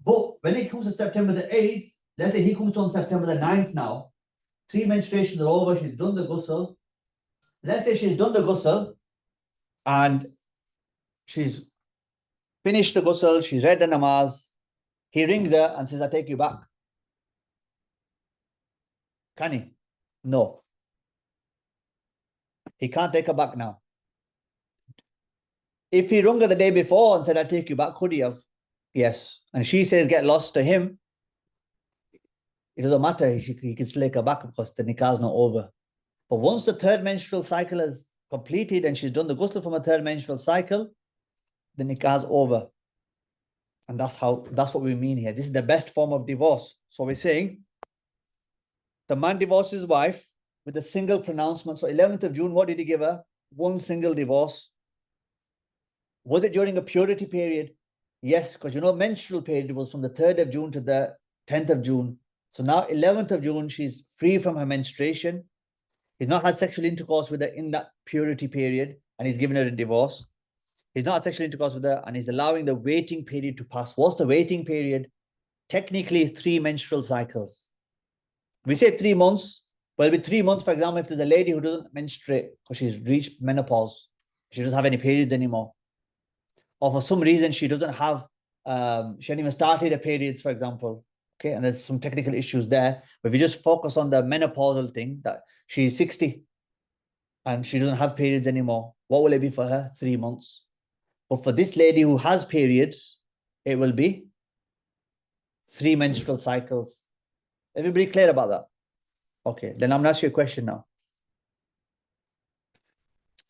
But when it comes to September the 8th, let's say he comes to on September the 9th now, 3 menstruations are over, she's done the ghusl. Let's say she's done the ghusl and she's finished the ghusl, she's read the namaz. He rings her and says, I take you back. Can he? No. He can't take her back now. If he rung her the day before and said, I take you back, could he have? Yes. And she says, get lost to him. It doesn't matter. He can still take her back because the nikah is not over. But once the 3rd menstrual cycle is completed and she's done the ghusl from a 3rd menstrual cycle, the nikah is over. And that's what we mean here. This is the best form of divorce. So we're saying the man divorced his wife with a single pronouncement. So 11th of June, what did he give her? 1 single divorce. Was it during a purity period? Yes, because you know, menstrual period was from the 3rd of June to the 10th of June. So now 11th of June, she's free from her menstruation. He's not had sexual intercourse with her in that purity period, and he's given her a divorce. He's not had sexual intercourse with her, and he's allowing the waiting period to pass. What's the waiting period? Technically, 3 menstrual cycles. We say 3 months, but it'll be 3 months, for example, if there's a lady who doesn't menstruate because she's reached menopause, she doesn't have any periods anymore. Or for some reason, she doesn't have, she hasn't even started her periods, for example. Okay, and there's some technical issues there. But if you just focus on the menopausal thing, that she's 60 and she doesn't have periods anymore, what will it be for her? 3 months. But for this lady who has periods, it will be 3 menstrual cycles. Everybody clear about that? Okay, then I'm going to ask you a question now.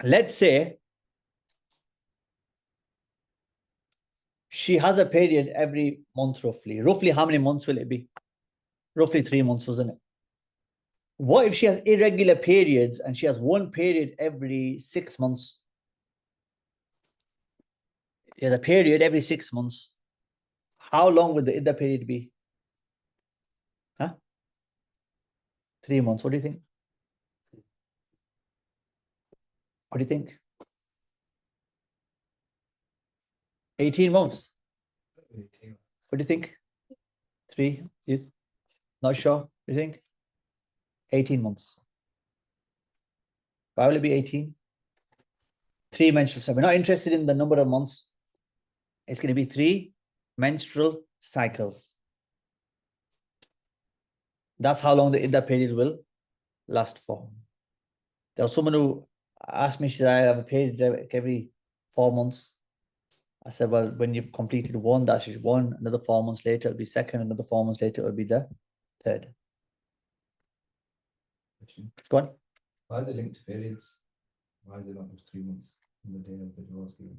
Let's say she has a period every month roughly. Roughly how many months will it be? Roughly 3 months, wasn't it? What if she has irregular periods and she has 1 period every 6 months? She has a period every 6 months. How long would the iddah period be? Huh? 3 months. What do you think? What do you think? 18 months. What do you think? 3? Yes. Not sure. What do you think? 18 months. Why will it be 18? 3 menstrual cycles. We're not interested in the number of months. It's going to be 3 menstrual cycles. That's how long the iddah period will last for. There was someone who asked me, should I have a period every 4 months? I said, well, when you've completed 1, that's just 1. Another 4 months later, it'll be 2nd. Another 4 months later, it'll be the 3rd. Go on. Why are they linked to periods? Why is it not just 3 months from the day of the divorce given?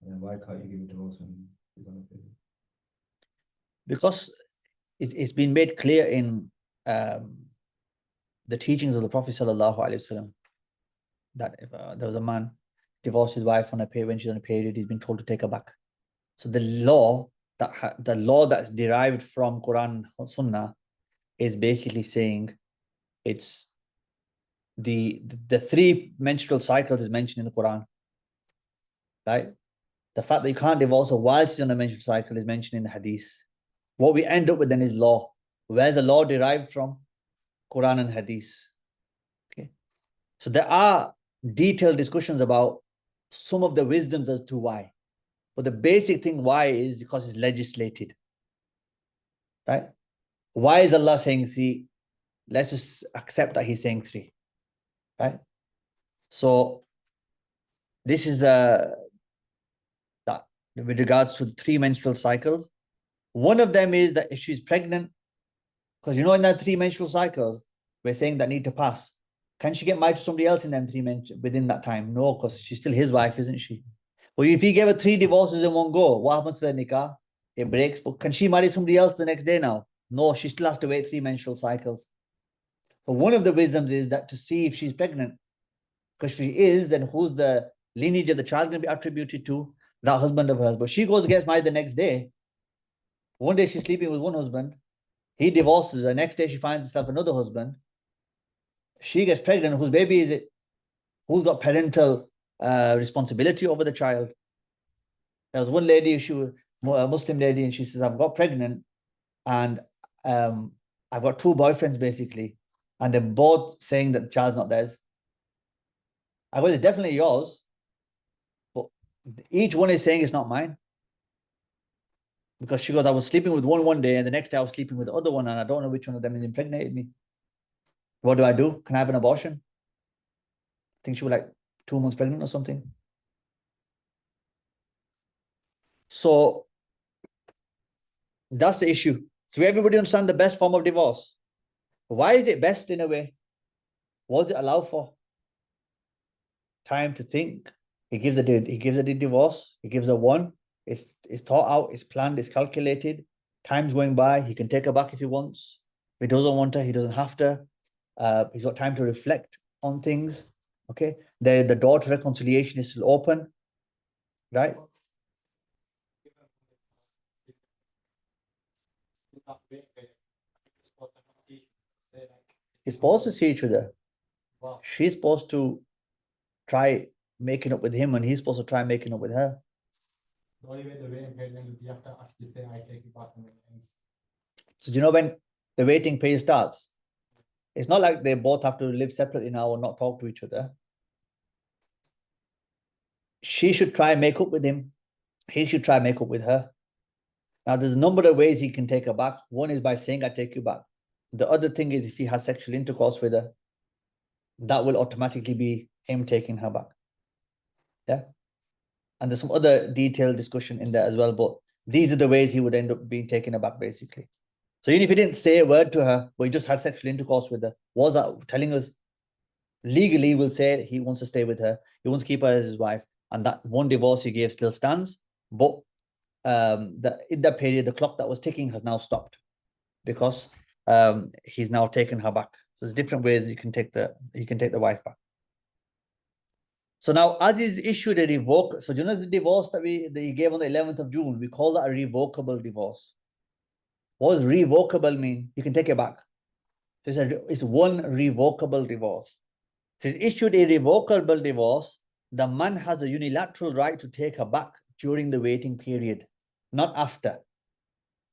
And then why can't you give a divorce when he's on a period? Because it's been made clear in the teachings of the Prophet ﷺ that if there was a man divorced his wife on a period, when she's on a period, he's been told to take her back. So the law that's derived from Quran and Sunnah is basically saying it's the 3 menstrual cycles is mentioned in the Quran, right? The fact that you can't divorce her while she's on a menstrual cycle is mentioned in the Hadith. What we end up with then is law. Where's the law derived from? Quran and Hadith. Okay. So there are detailed discussions about some of the wisdoms as to why. But the basic thing why is because it's legislated. Right? Why is Allah saying 3? Let's just accept that He's saying 3. Right? So this is that with regards to 3 menstrual cycles. One of them is that if she's pregnant, because you know in that 3 menstrual cycles, we're saying that need to pass. Can she get married to somebody else in them 3 within that time? No, because she's still his wife, isn't she? Well, if he gave her 3 divorces in one go, what happens to the nikah? It breaks. But can she marry somebody else the next day now? No, she still has to wait 3 menstrual cycles. So one of the wisdoms is that to see if she's pregnant, because she is, then who's the lineage of the child going to be attributed to? That husband of hers. But she goes and gets married the next day. One day she's sleeping with one husband. He divorces her. Next day she finds herself another husband. She gets pregnant. Whose baby is it? Who's got parental responsibility over the child? There was one lady, she was a Muslim lady, and she says, I've got pregnant and I've got 2 boyfriends basically. And they're both saying that the child's not theirs. I go, it's definitely yours. But each one is saying it's not mine. Because she goes, I was sleeping with one day, and the next day I was sleeping with the other one, and I don't know which one of them has impregnated me. What do I do? Can I have an abortion? I think she was like 2 months pregnant or something. So that's the issue. So everybody understand the best form of divorce. Why is it best in a way? What does it allow for? Time to think. He gives a divorce. He gives a 1. It's thought out, it's planned, it's calculated. Time's going by. He can take her back if he wants. If he doesn't want her, he doesn't have to. He's got time to reflect on things. Okay. The door to reconciliation is still open. Right? He's supposed to see each other. Wow. She's supposed to try making up with him, and he's supposed to try making up with her. The only way the waiting period ends, you have to actually say, I take it back when it ends. So do you know when the waiting period starts? It's not like they both have to live separately now or not talk to each other. She should try and make up with him. He should try and make up with her. Now, there's a number of ways he can take her back. One is by saying, I take you back. The other thing is if he has sexual intercourse with her, that will automatically be him taking her back. Yeah. And there's some other detailed discussion in there as well, but these are the ways he would end up being taken aback, basically. So even if he didn't say a word to her, but he just had sexual intercourse with her, what was that telling us? Legally, we'll say he wants to stay with her. He wants to keep her as his wife. And that 1 divorce he gave still stands. But in that period, the clock that was ticking has now stopped because he's now taken her back. So there's different ways you can take the wife back. So now, as is issued a revoke, so do you know the divorce that he gave on the 11th of June? We call that a revocable divorce. What does revocable mean? You can take it back. It's 1 revocable divorce. If he's issued a revocable divorce, the man has a unilateral right to take her back during the waiting period, not after.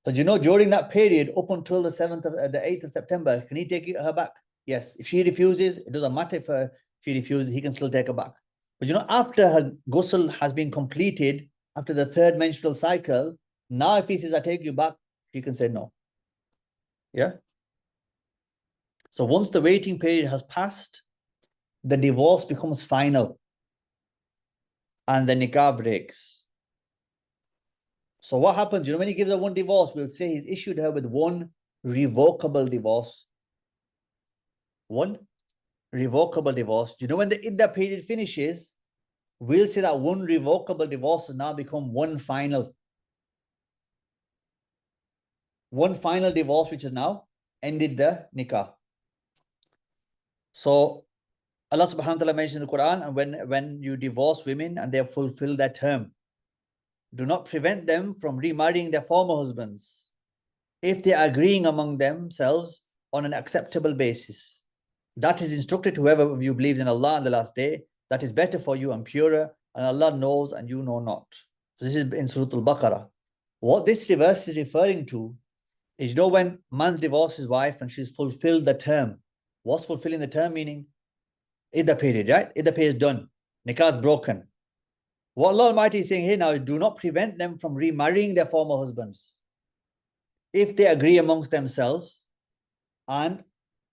So do you know during that period, up until the 8th of September, can he take her back? Yes. If she refuses, it doesn't matter if she refuses, he can still take her back. But you know, after her ghusl has been completed, after the 3rd menstrual cycle, now if he says, I take you back, she can say no. Yeah. So once the waiting period has passed, the divorce becomes final and the nikah breaks. So what happens? You know, when he gives her 1 divorce, we'll say he's issued her with 1 revocable divorce. 1 revocable divorce. Do you know when the iddah period finishes, we'll say that 1 revocable divorce has now become 1 final. 1 final divorce, which has now ended the nikah. So Allah subhanahu wa ta'ala mentions in the Quran, and when you divorce women and they have fulfilled their term, do not prevent them from remarrying their former husbands if they are agreeing among themselves on an acceptable basis. That is instructed to whoever of you believes in Allah and the last day. That is better for you and purer, and Allah knows and you know not. So this is in Surah Al-Baqarah. What this verse is referring to is, you know, when man divorces his wife and she's fulfilled the term, What's fulfilling the term meaning? Iddah period, right? Iddah period is done. Nikah is broken. What Allah Almighty is saying here now is do not prevent them from remarrying their former husbands if they agree amongst themselves and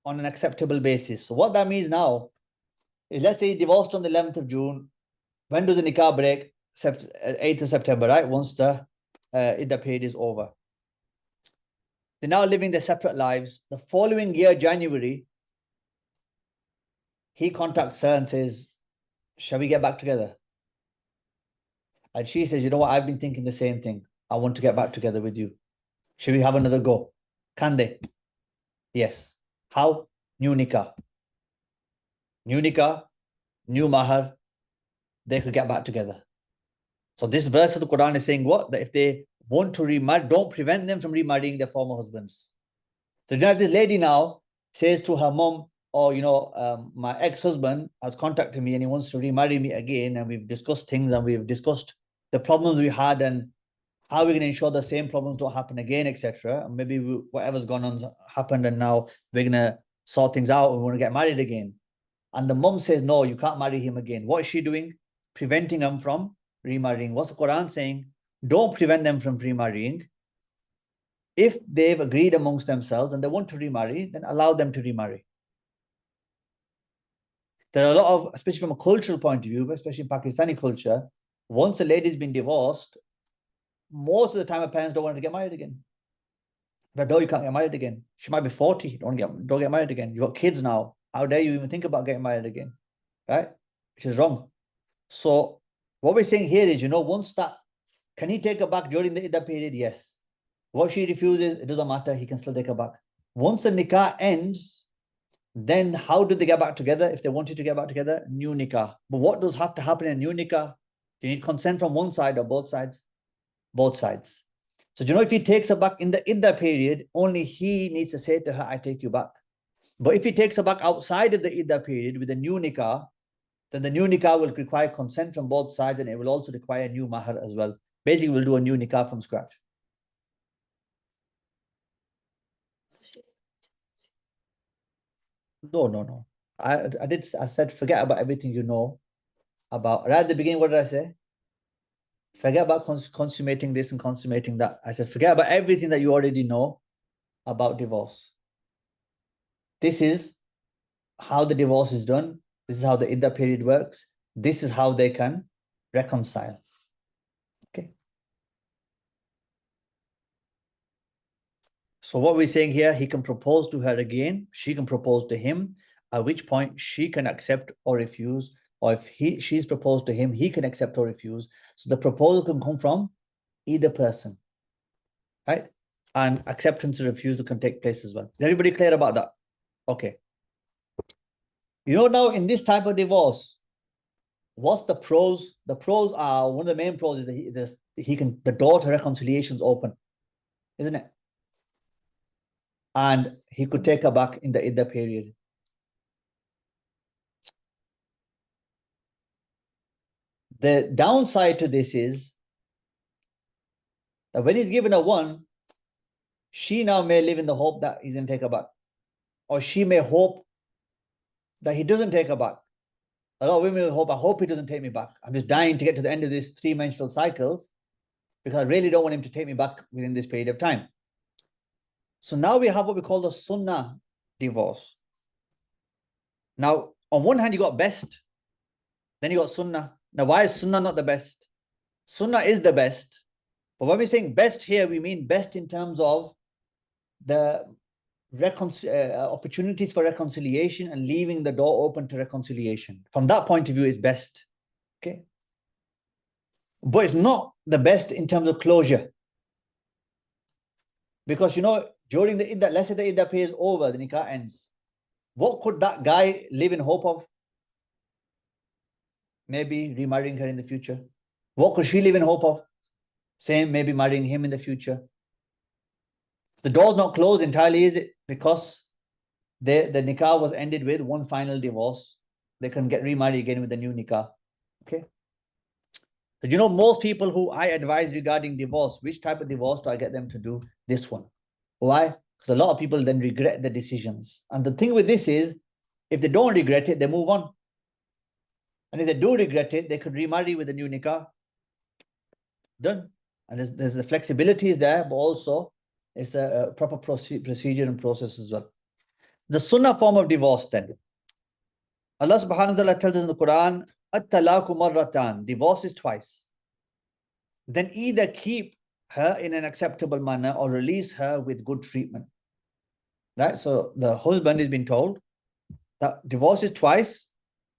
on an acceptable basis. So what that means now is, let's say he divorced on the 11th of June. When does the nikah break? 8th of September, right? Once the Iddah period is over. They're now living their separate lives. The following year, January, he contacts her and says, shall we get back together? And she says, you know what? I've been thinking the same thing. I want to get back together with you. Should we have another go? Can they? Yes. How? New nikah. New nikah, new mahar. They could get back together. So this verse of the Quran is saying what? That if they want to remarry, don't prevent them from remarrying their former husbands. So you know, if this lady now says to her mom, oh, you know, my ex-husband has contacted me and he wants to remarry me again, and we've discussed things and we've discussed the problems we had and how we're going to ensure the same problems don't happen again, etc. And maybe whatever's gone on happened and now we're going to sort things out and we want to get married again. And the mom says, no, you can't marry him again. What is she doing? Preventing them from remarrying. What's the Quran saying? Don't prevent them from remarrying. If they've agreed amongst themselves and they want to remarry, then allow them to remarry. There are a lot of, especially from a cultural point of view, especially in Pakistani culture, once a lady's been divorced, most of the time her parents don't want her to get married again. But no, you can't get married again. She might be 40, don't get married again. You've got kids now. How dare you even think about getting married again? Right? Which is wrong. So what we're saying here is, you know, once that, can he take her back during the Iddah period? Yes. What she refuses, it doesn't matter. He can still take her back. Once the nikah ends, then how do they get back together? If they wanted to get back together, new nikah. But what does have to happen in a new nikah? Do you need consent from one side or both sides? Both sides. So, you know, if he takes her back in the Iddah period, only he needs to say to her, I take you back. But if he takes her back outside of the Iddah period with a new nikah, then the new nikah will require consent from both sides, and it will also require a new mahar as well. Basically, we'll do a new nikah from scratch. No. I said, forget about everything you know about. Right at the beginning, what did I say? Forget about consummating this and consummating that. I said, forget about everything that you already know about divorce. This is how the divorce is done. This is how the Iddah period works. This is how they can reconcile. Okay. So what we're saying here, he can propose to her again. She can propose to him, at which point she can accept or refuse. Or if she's proposed to him, he can accept or refuse. So the proposal can come from either person, right? And acceptance or refusal can take place as well. Is everybody clear about that? Okay. You know, now in this type of divorce, what's the pros? The pros are, one of the main pros is that the door to reconciliation is open, isn't it? And he could take her back in the Iddah period. The downside to this is that when he's given her one, she now may live in the hope that he's going to take her back. Or she may hope that he doesn't take her back. A lot of women will hope, I hope he doesn't take me back. I'm just dying to get to the end of this 3 menstrual cycles because I really don't want him to take me back within this period of time. So now we have what we call the sunnah divorce. Now, on one hand, you got best, then you got sunnah. Now, why is sunnah not the best? Sunnah is the best. But when we're saying best here, we mean best in terms of the opportunities for reconciliation and leaving the door open to reconciliation. From that point of view, is best. Okay. But it's not the best in terms of closure. Because, you know, during the Iddah, let's say the Iddah period is over, the nikah ends. What could that guy live in hope of? Maybe remarrying her in the future. What could she live in hope of? Same, maybe marrying him in the future. The door's not closed entirely, is it? Because the nikah was ended with one final divorce. They can get remarried again with the new nikah. Okay. So you know, most people who I advise regarding divorce, which type of divorce do I get them to do? This one. Why? Because a lot of people then regret their decisions. And the thing with this is, if they don't regret it, they move on. And if they do regret it, they could remarry with a new nikah. Done. And there's the flexibility is there, but also it's a proper procedure and process as well. The sunnah form of divorce then. Allah subhanahu wa ta'ala tells us in the Quran, at-talaqu marratan, divorce is twice. Then either keep her in an acceptable manner or release her with good treatment. Right? So the husband is being told that divorce is twice.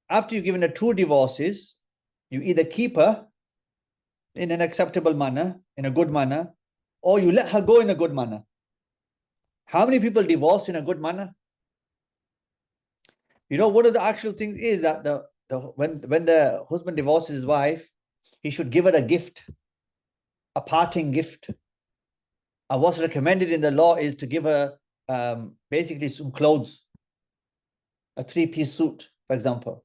After you've given her 2 divorces, you either keep her in an acceptable manner, in a good manner, or you let her go in a good manner. How many people divorce in a good manner? You know, one of the actual things is that when the husband divorces his wife, he should give her a gift, a parting gift. And what's recommended in the law is to give her basically some clothes, a 3-piece suit, for example.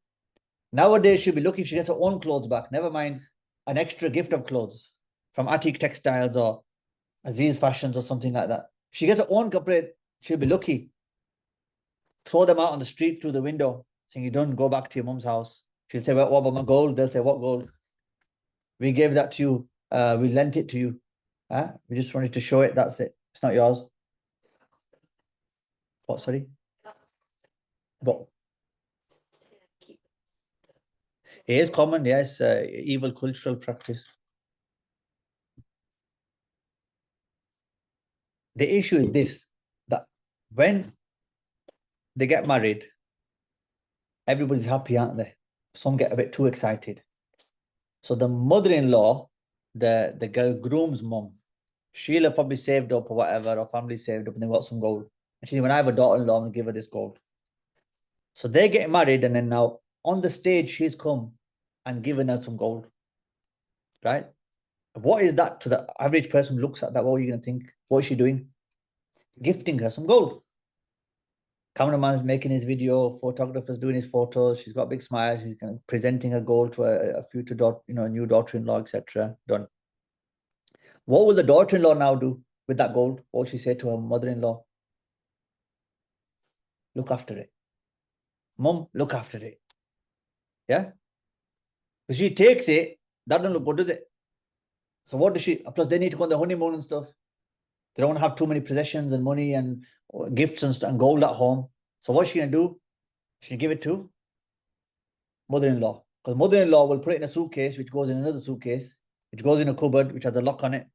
Nowadays, she'll be lucky if she gets her own clothes back, never mind an extra gift of clothes from Atik Textiles or Aziz Fashions or something like that. If she gets her own kapre, she'll be lucky. Throw them out on the street through the window, saying, you don't go back to your mum's house. She'll say, well, what about my gold? They'll say, what gold? We gave that to you. We lent it to you. We just wanted to show it. That's it. It's not yours. What, sorry? What? It is common, yes, evil cultural practice. The issue is this, that when they get married, everybody's happy, aren't they? Some get a bit too excited. So the mother-in-law, the groom's mum, she'll have probably saved up or whatever, or family saved up and they got some gold. And she, when I have a daughter-in-law, I'm going to give her this gold. So they get married and then now on the stage, she's come and given her some gold, right? What is that to the average person who looks at that? What are you going to think? What is she doing? Gifting her some gold. Cameraman's making his video, photographer's doing his photos. She's got a big smile. She's kind of presenting her gold to a future daughter, a new daughter-in-law, etc. Done. What will the daughter-in-law now do with that gold? What will she say to her mother-in-law? Look after it. Mum, look after it. Yeah? If she takes it, that doesn't look good, does it? So what does she, plus they need to go on the honeymoon and stuff. They don't want to have too many possessions and money and gifts and gold at home. So what's she going to do? She'll give it to mother-in-law. Because mother-in-law will put it in a suitcase, which goes in another suitcase, which goes in a cupboard, which has a lock on it.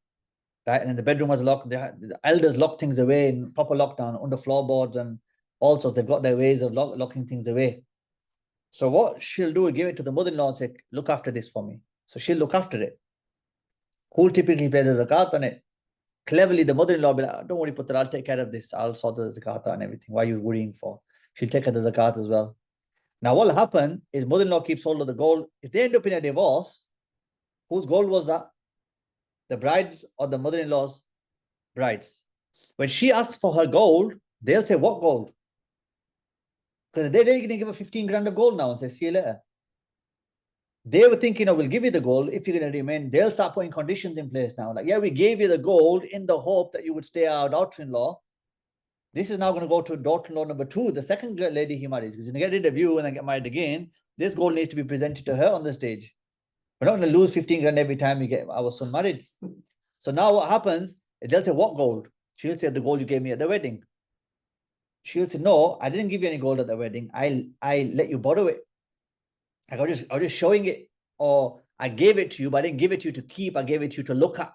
Right? And then the bedroom has a lock. The elders lock things away in proper lockdown under floorboards, and also they've got their ways of locking things away. So what she'll do is give it to the mother-in-law and say, look after this for me. So she'll look after it. Who'll typically pay the zakat on it? Cleverly, the mother-in-law will be like, don't worry, Putra, I'll take care of this. I'll sort the zakat and everything. Why are you worrying for? She'll take care of the zakat as well. Now, what will happen is mother-in-law keeps hold of the gold. If they end up in a divorce, whose gold was that? The bride's or the mother-in-law's? Bride's. When she asks for her gold, they'll say, what gold? Because they're going to give her 15 grand of gold now and say, see you later. They were thinking, we'll give you the gold if you're going to remain. They'll start putting conditions in place now. Like, yeah, we gave you the gold in the hope that you would stay our daughter-in-law. This is now going to go to daughter-in-law number 2, the second lady he marries. Because he's going to get rid of you and then get married again. This gold needs to be presented to her on the stage. We're not going to lose 15 grand every time we get our son married. So now what happens, they'll say, what gold? She'll say, the gold you gave me at the wedding. She'll say, no, I didn't give you any gold at the wedding. I let you borrow it. I was just showing it, or I gave it to you, but I didn't give it to you to keep. I gave it to you to look at.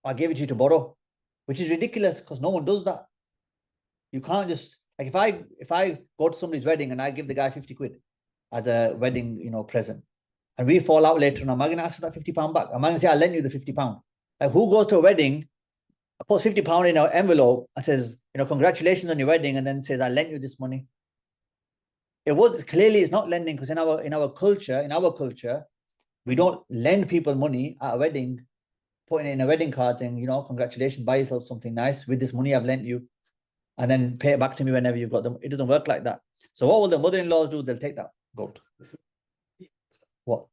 I gave it to you to borrow, which is ridiculous because no one does that. You can't just, like, if I go to somebody's wedding and I give the guy 50 quid as a wedding, present, and we fall out later on, am I going to ask for that £50 back? Am I going to say, I'll lend you the £50? Like, who goes to a wedding, puts £50 in an envelope and says, congratulations on your wedding, and then says, I lent you this money? It's not lending, because in our culture, we don't lend people money at a wedding, putting it in a wedding card saying, congratulations, buy yourself something nice with this money I've lent you, and then pay it back to me whenever you've got them. It doesn't work like that. So what will the mother-in-laws do? They'll take that gold. What?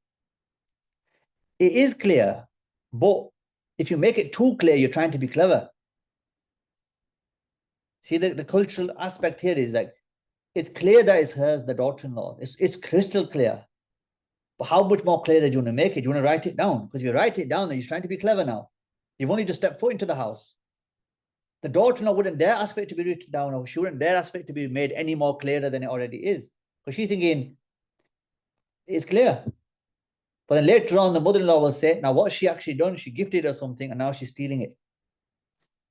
It is clear, but if you make it too clear, you're trying to be clever. See, the cultural aspect here is like, it's clear that it's hers, the daughter-in-law. It's crystal clear. But how much more clear do you want to make it? You want to write it down? Because if you write it down, then you're trying to be clever now. You've only just stepped foot into the house. The daughter-in-law wouldn't dare ask for it to be written down, or she wouldn't dare ask for it to be made any more clearer than it already is. Because she's thinking, it's clear. But then later on, the mother-in-law will say, now what's she actually done? She gifted her something and now she's stealing it.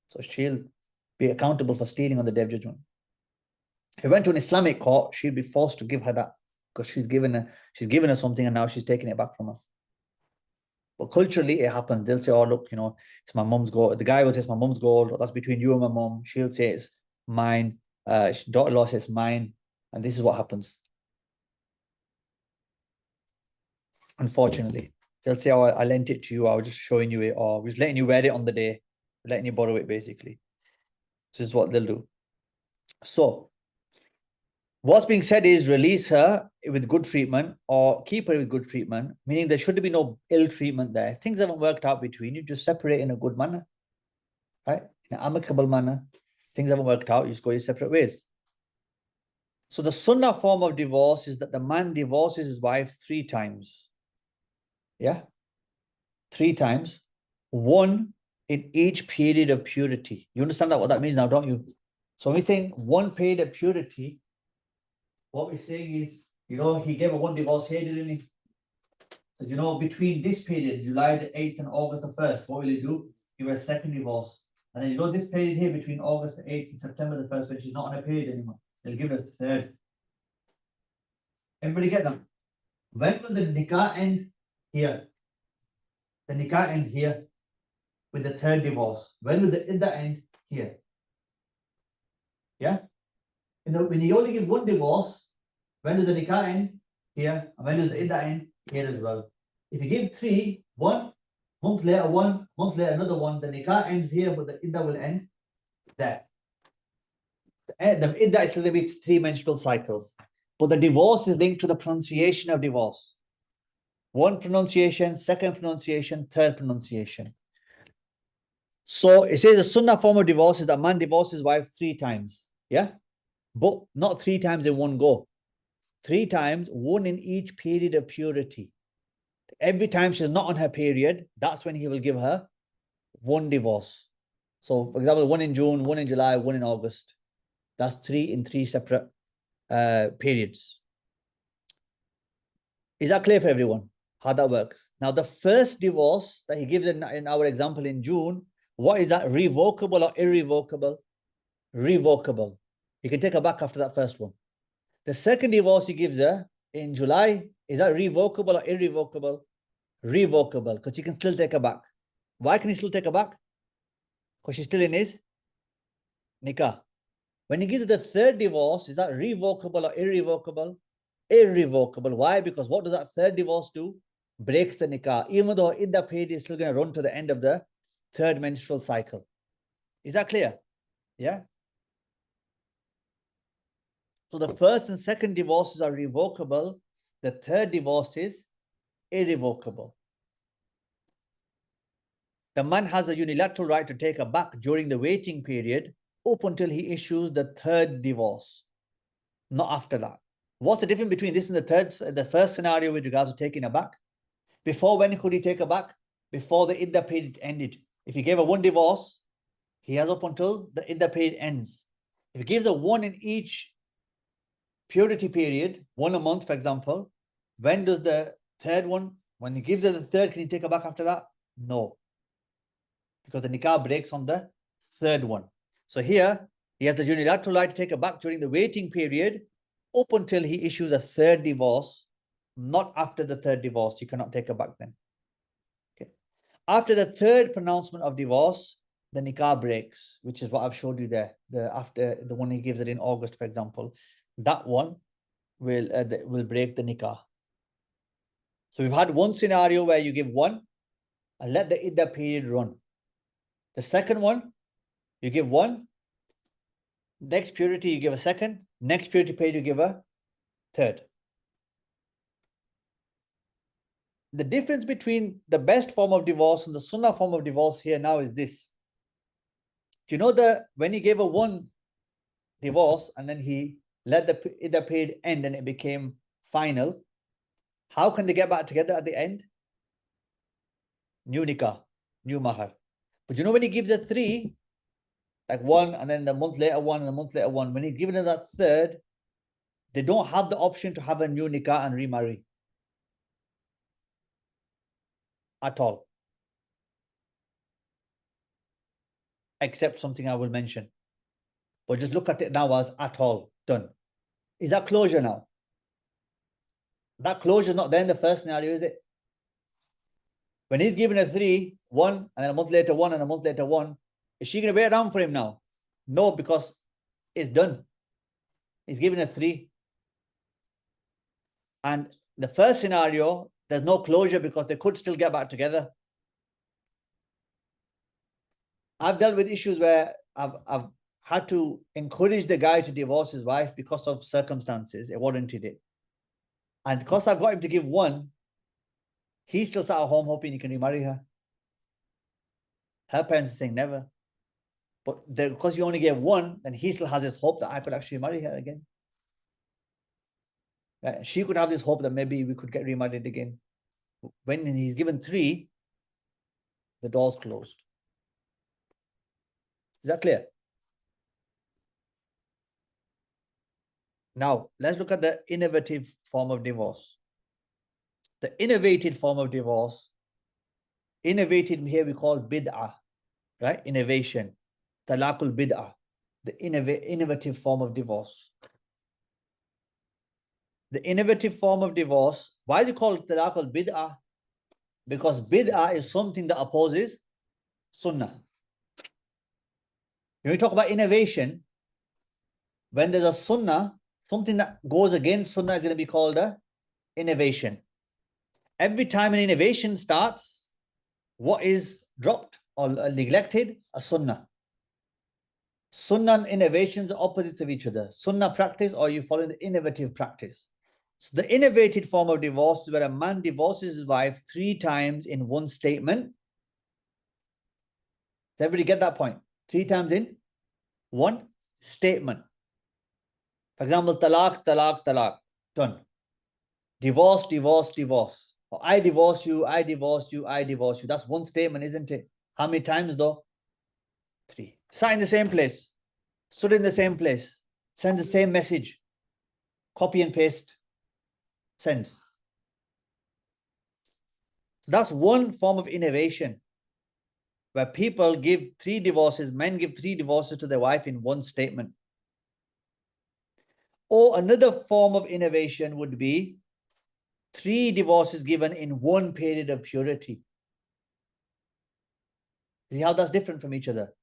So she'll be accountable for stealing on the Day of Judgment. If it went to an Islamic court, she'd be forced to give her that because she's given her something and now she's taking it back from her. But culturally, it happens. They'll say, oh, look, you know, it's my mum's gold. The guy will say, it's my mum's gold. That's between you and my mum. She'll say it's mine. Daughter-in-law says it's mine. And this is what happens. Unfortunately, they'll say, oh, I lent it to you. I was just showing you it, or just letting you wear it on the day, letting you borrow it, basically. This is what they'll do. So, what's being said is release her with good treatment or keep her with good treatment, meaning there should be no ill treatment there. If things haven't worked out between you, just separate in a good manner, right? In an amicable manner. Things haven't worked out, you just go your separate ways. So the sunnah form of divorce is that the man divorces his wife 3 times. Yeah, 3 times, 1 in each period of purity. You understand that what that means now, don't you? So when we're saying 1 period of purity, what we're saying is, you know, he gave her 1 divorce here, didn't he? So, you know, between this period, July the 8th and August the 1st, what will he do? Give her a 2nd divorce. And then, you know, this period here between August the 8th and September the 1st, when she's not on a period anymore, they'll give her a 3rd. Everybody get them? When will the nikah end? Here. The nikah ends here with the 3rd divorce. When will the iddah end? Here. Yeah? You know, when you only give 1 divorce, when does the nikah end? Here. And when does the iddah end? Here as well. If you give 3, 1 month later, 1 month later, another 1, the nikah ends here, but the iddah will end there. The iddah is still going to be 3 menstrual cycles. But the divorce is linked to the pronunciation of divorce. 1 pronunciation, 2nd pronunciation, 3rd pronunciation. So it says the sunnah form of divorce is that man divorces his wife 3 times. Yeah? But not 3 times in one go. 3 times, 1 in each period of purity. Every time she's not on her period, that's when he will give her 1 divorce. So, for example, 1 in June, 1 in July, 1 in August. That's 3 in 3 separate periods. Is that clear for everyone? How that works? Now, the first divorce that he gives in our example in June, what is that? Revocable or irrevocable? Revocable. You can take her back after that first one. The second divorce he gives her in July, is that revocable or irrevocable? Revocable, because you can still take her back. Why can he still take her back? Because she's still in his nikah. When he gives her the third divorce, is that revocable or irrevocable? Irrevocable. Why? Because what does that third divorce do? Breaks the nikah. Even though iddah period is still going to run to the end of the 3rd menstrual cycle. Is that clear? Yeah. So the first and second divorces are revocable. The third divorce is irrevocable. The man has a unilateral right to take her back during the waiting period up until he issues the 3rd divorce. Not after that. What's the difference between this and the first scenario with regards to taking her back? Before, when could he take her back? Before the iddah period ended. If he gave her 1 divorce, he has up until the iddah period ends. If he gives her 1 in each purity period, 1 a month, for example, when does the 3rd one, when he gives her the 3rd, can he take her back after that? No. Because the nikah breaks on the 3rd one. So here, he has the unilateral right to take her back during the waiting period up until he issues a 3rd divorce, not after the 3rd divorce. You cannot take her back then. Okay. After the 3rd pronouncement of divorce, the nikah breaks, which is what I've showed you there. After the one he gives it in August, for example, that one will break the nikah. So we've had one scenario where you give 1 and let the iddah period run. The second one, you give 1. Next purity, you give a 2nd. Next purity period, you give a 3rd. The difference between the best form of divorce and the sunnah form of divorce here now is this. Do you know when he gave her 1 divorce and then he let the iddah period end and it became final, how can they get back together at the end? New nikah, new mahar. But you know when he gives a 3, like 1 and then the month later 1 and a month later 1, when he's given them that third, they don't have the option to have a new nikah and remarry at all, except something I will mention. But just look at it now as at all done. Is that closure now? That closure is not there in the first scenario, is it? When he's given a 3, 1, and then a month later 1 and a month later 1, is she going to wait around for him now? No, because it's done. He's given a 3. And the first scenario, there's no closure because they could still get back together. I've dealt with issues where I've had to encourage the guy to divorce his wife because of circumstances. It warranted it. And because I've got him to give 1, he still sat at home hoping he can remarry her. Her parents are saying never. But because he only gave 1, then he still has this hope that I could actually marry her again. She could have this hope that maybe we could get remarried again. When he's given 3, the door's closed. Is that clear? Now, let's look at the innovative form of divorce. The innovated form of divorce, innovated here we call bid'ah, right? Innovation, talaqul bid'ah, the innovative form of divorce. The innovative form of divorce, why is it called talaqul bid'ah? Because bid'ah is something that opposes sunnah. When we talk about innovation, when there's a sunnah, something that goes against sunnah is going to be called a innovation. Every time an innovation starts, what is dropped or neglected? A sunnah. Sunnah and innovations are opposites of each other. Sunnah practice, or you follow the innovative practice. So the innovated form of divorce is where a man divorces his wife 3 times in one statement. Does everybody get that point? 3 times in one statement. For example, talaq, talaq, talaq. Done. Divorce, divorce, divorce. Or I divorce you, I divorce you, I divorce you. That's one statement, isn't it? How many times though? 3. Sat in the same place. Stood in the same place. Send the same message. Copy and paste. Send. So that's one form of innovation where people give 3 divorces, men give 3 divorces to their wife in one statement. Or another form of innovation would be 3 divorces given in one period of purity. See how that's different from each other?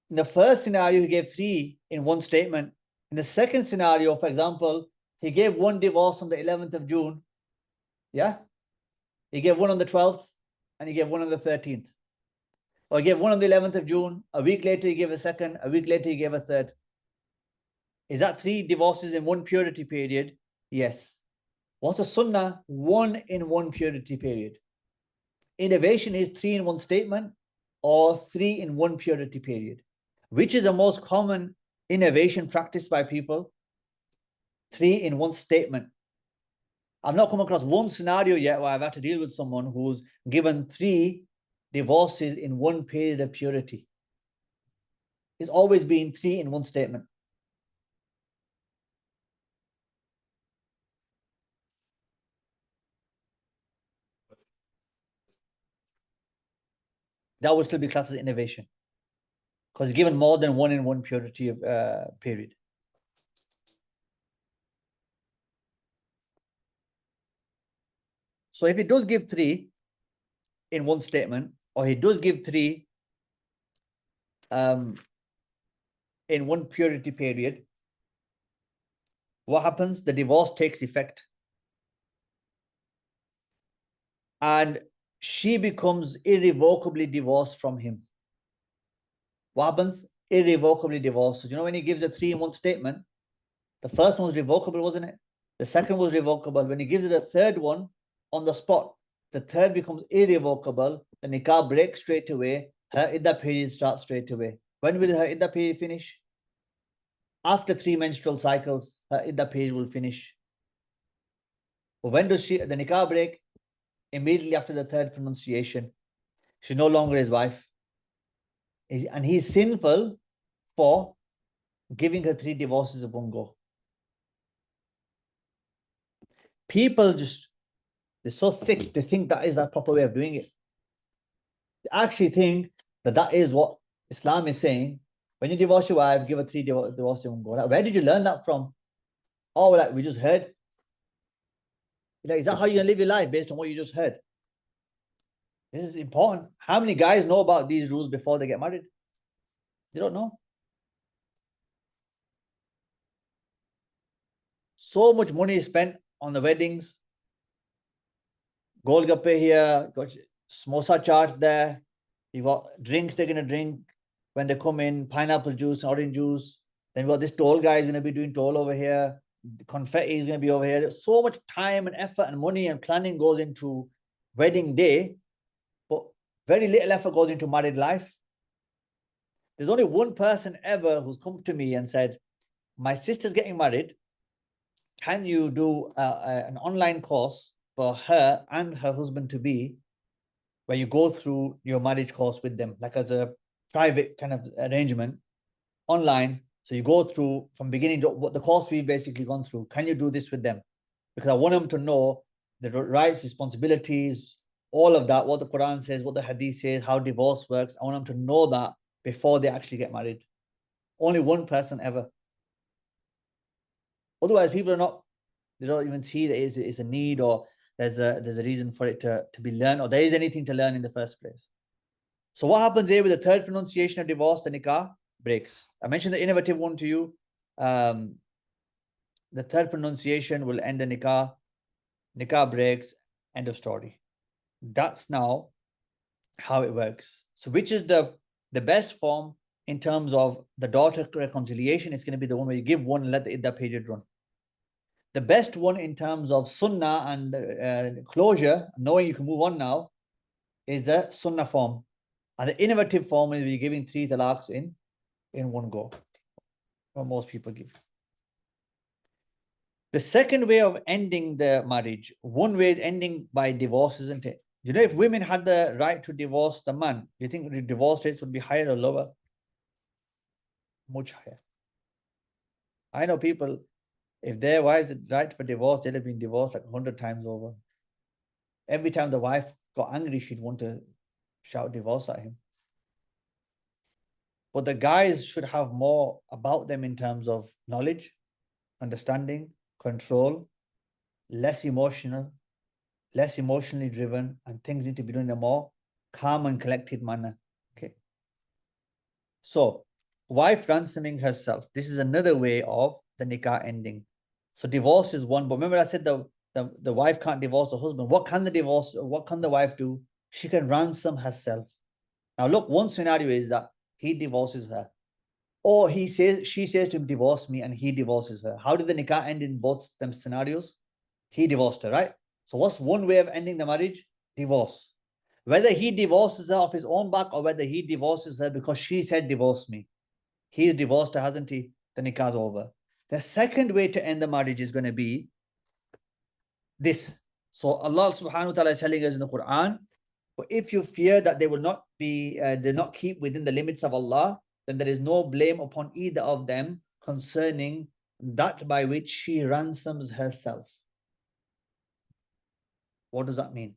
In the first scenario, he gave 3 in one statement. In the second scenario, for example, he gave 1 divorce on the 11th of June. Yeah? He gave 1 on the 12th and he gave 1 on the 13th. Or he gave 1 on the 11th of June. A week later, he gave a second. A week later, he gave a third. Is that 3 divorces in one purity period? Yes. What's a sunnah? 1 in one purity period. Innovation is 3 in one statement or 3 in one purity period. Which is the most common innovation practiced by people? 3 in one statement. I've not come across one scenario yet where I've had to deal with someone who's given 3 divorces in one period of purity. It's always been 3 in one statement. That would still be classed as innovation because it's given more than 1 in one purity of period. So if he does give 3 in one statement, or he does give 3 in one purity period, what happens? The divorce takes effect. And she becomes irrevocably divorced from him. What happens? Irrevocably divorced. So you know when he gives a 3 in one statement, the first one was revocable, wasn't it? The second was revocable. When he gives it a third one on the spot, the third becomes irrevocable. The nikah breaks straight away. Her iddah period starts straight away. When will her iddah period finish? After 3 menstrual cycles, her iddah period will finish. But when does the nikah break? Immediately after the 3rd pronunciation. She's no longer his wife. And he's sinful for giving her 3 divorces at one go. People they're so thick, they think that is the proper way of doing it. They actually think that is what Islam is saying. When you divorce your wife, give her 3 divorces in one go. Like, where did you learn that from? Oh, like we just heard. Like, is that how you're gonna live your life based on what you just heard? This is important. How many guys know about these rules before they get married? They don't know. So much money is spent on the weddings. Golgappe here, got samosa chaat there. You got drinks they're gonna drink when they come in, pineapple juice, orange juice. Then you got this toll guy is gonna be doing toll over here. The confetti is gonna be over here. There's so much time and effort and money and planning goes into wedding day, but very little effort goes into married life. There's only one person ever who's come to me and said, my sister's getting married. Can you do an online course for her and her husband to be, where you go through your marriage course with them, like as a private kind of arrangement online. So you go through from beginning to what the course we've basically gone through. Can you do this with them? Because I want them to know the rights, responsibilities, all of that, what the Quran says, what the Hadith says, how divorce works. I want them to know that before they actually get married. Only one person ever. Otherwise, people are not, they don't even see that it's a need or there's a reason for it to be learned, or there is anything to learn in the first place. So what happens here with the 3rd pronunciation of divorce, the nikah breaks. I mentioned the innovative one to you. The 3rd pronunciation will end the nikah breaks, end of story. That's now how it works. So which is the best form in terms of the daughter reconciliation? Is going to be the one where you give one and let the iddah period run. The best one in terms of sunnah and closure, knowing you can move on now, is the sunnah form. And the innovative form is you're giving 3 talaqs in one go. What most people give. The second way of ending the marriage, one way is ending by divorce, isn't it? You know, if women had the right to divorce the man, do you think the divorce rates would be higher or lower? Much higher. I know people, if their wives had right for divorce, they'd have been divorced like 100 times over. Every time the wife got angry, she'd want to shout divorce at him. But the guys should have more about them in terms of knowledge, understanding, control, less emotionally driven, and things need to be done in a more calm and collected manner. Okay. So, wife ransoming herself. This is another way of the nikah ending. So divorce is one, but remember I said the wife can't divorce the husband. What can the wife do? She can ransom herself. Now look, one scenario is that he divorces her, or she says to him, divorce me, and he divorces her. How did the nikah end in both them scenarios? He divorced her, right? So what's one way of ending the marriage? Divorce. Whether he divorces her off his own back or whether he divorces her because she said divorce me. He's divorced her, hasn't he? The nikah's over. The second way to end the marriage is going to be this. So Allah subhanahu wa ta'ala is telling us in the Quran, but if you fear that they will not be, they not keep within the limits of Allah, then there is no blame upon either of them concerning that by which she ransoms herself. What does that mean?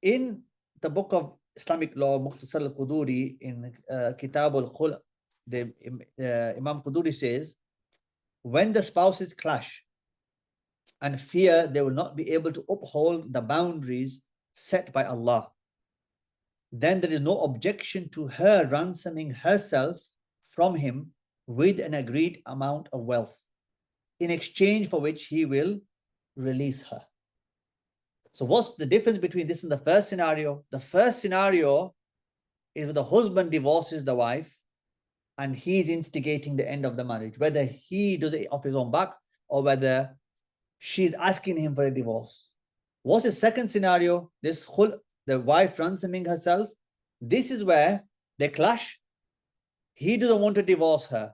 In the book of Islamic law, Mukhtasar al-Quduri, in Kitab al-Khul', Imam Quduri says, when the spouses clash and fear they will not be able to uphold the boundaries set by Allah, then there is no objection to her ransoming herself from him with an agreed amount of wealth, in exchange for which he will release her. So what's the difference between this and the first scenario? The first scenario is when the husband divorces the wife and he's instigating the end of the marriage, whether he does it off his own back or whether she's asking him for a divorce. What's the second scenario? This the wife ransoming herself. This is where they clash. He doesn't want to divorce her.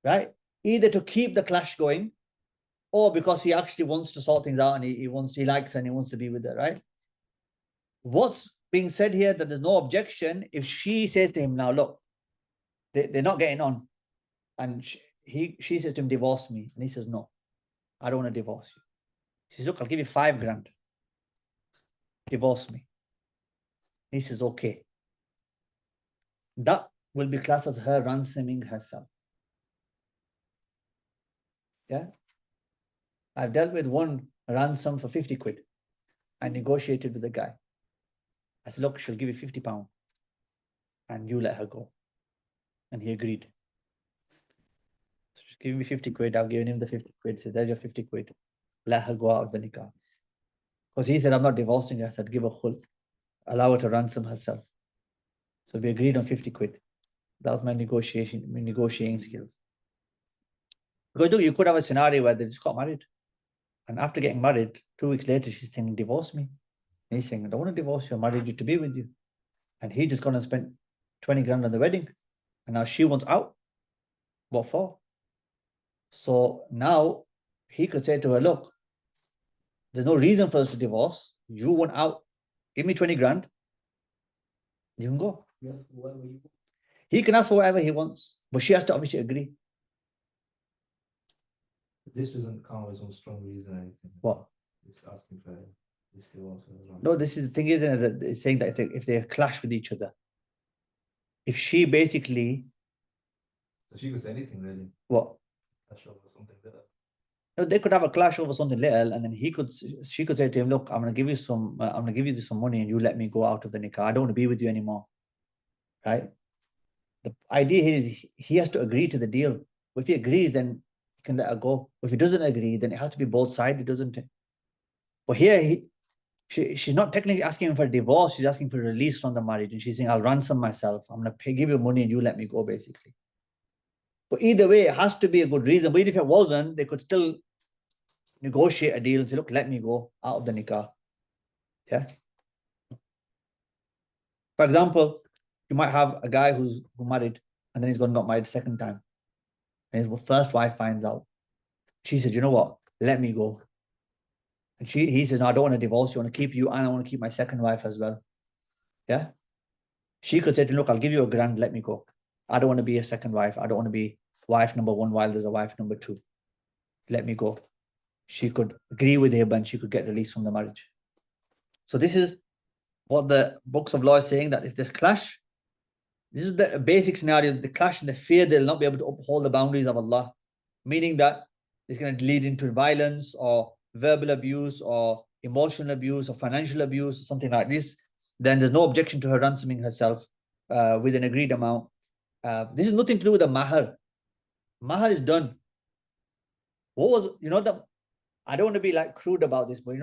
right? Either to keep the clash going, or because he actually wants to sort things out and he likes and he wants to be with her, right? What's being said here that there's no objection if she says to him, now look, they're not getting on, and she says to him, divorce me, and he says, no, I don't want to divorce you. She says, look, I'll give you 5 grand, divorce me. He says, okay. That will be classed as her ransoming herself. Yeah. I've dealt with one ransom for 50 quid. I negotiated with the guy. I said, look, she'll give you £50 and you let her go. And he agreed. So just give me 50 quid. I've given him the 50 quid. So there's your 50 quid. Let her go out of the nikah. Because he said, I'm not divorcing her. I said, give her khul. Allow her to ransom herself. So we agreed on 50 quid. That was my negotiating skills. Because look, you could have a scenario where they just got married. And after getting married, 2 weeks later, she's saying, divorce me. And he's saying, I don't want to divorce you. I married you to be with you. And he just gone and spent 20 grand on the wedding. And now she wants out. What for? So now he could say to her, look, there's no reason for us to divorce. You want out. Give me 20 grand. You can go. Yes, whatever you want. He can ask for whatever he wants. But she has to obviously agree. This doesn't count as some strong reason or anything. What? It's asking for this divorce. No, this is the thing, isn't it? That it's saying that if they clash with each other, if she basically, So she could say anything really. what? Clash over something like that. No, they could have a clash over something little, and then she could say to him, "Look, I'm going to give you some money, and you let me go out of the nikah. I don't want to be with you anymore." Right? The idea here is he has to agree to the deal. But if he agrees, then he can let her go. If he doesn't agree, then it has to be both sides, doesn't it? But here, she's not technically asking him for a divorce. She's asking for a release from the marriage, and she's saying, "I'll ransom myself. I'm going to give you money, and you let me go," basically. But either way, it has to be a good reason. But even if it wasn't, they could still negotiate a deal and say, look, let me go out of the nikah. Yeah. For example, you might have a guy who married and then he's gone and got married a second time. And his first wife finds out. She said, you know what? Let me go. And he says, no, I don't want to divorce you. I want to keep you and I want to keep my second wife as well. Yeah. She could say to him, look, I'll give you a grand, let me go. I don't want to be a second wife. I don't want to be wife number 1 while there's a wife number 2. Let me go. She could agree with him and she could get released from the marriage. So this is what the books of law is saying, that if there's clash, this is the basic scenario, the clash and the fear they'll not be able to uphold the boundaries of Allah, meaning that it's going to lead into violence or verbal abuse or emotional abuse or financial abuse or something like this. Then there's no objection to her ransoming herself with an agreed amount. This is nothing to do with the mahar. Mahar is done. What was, I don't want to be like crude about this, but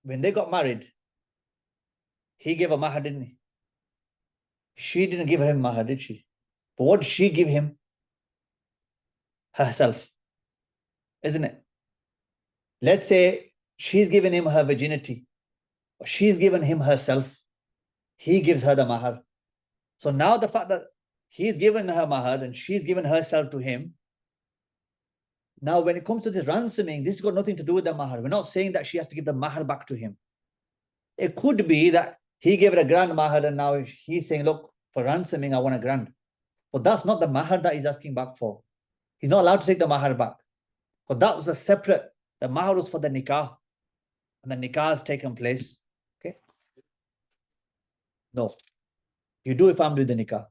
when they got married, he gave a mahar, didn't he? She didn't give him mahar, did she? But what did she give him? Herself, isn't it? Let's say she's given him her virginity, or she's given him herself. He gives her the mahar. So now the fact that he's given her mahar and she's given herself to him, now, when it comes to this ransoming, this has got nothing to do with the mahar. We're not saying that she has to give the mahar back to him. It could be that he gave her a grand mahar and now he's saying, look, for ransoming, I want a grand. But that's not the mahar that he's asking back for. He's not allowed to take the mahar back. But that was a separate, the mahar was for the nikah. And the nikah has taken place. Okay? No. You do if I'm doing the nikah.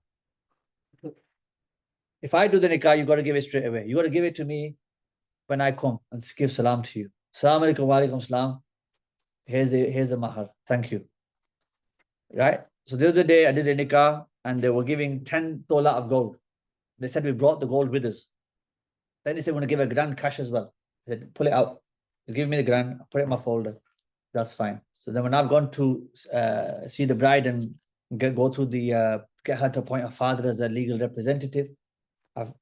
If I do the nikah, you got to give it straight away. You got to give it to me when I come and give salam to you. Assalamu alaikum wa alaikum salam. Here's the mahar. Thank you. Right? So the other day I did a nikah and they were giving 10 tola of gold. They said we brought the gold with us. Then they said we're going to give a grand cash as well. I said, pull it out. You give me the grand, put it in my folder. That's fine. So then when I've gone to see the bride and go through the, get her to appoint a father as a legal representative, I've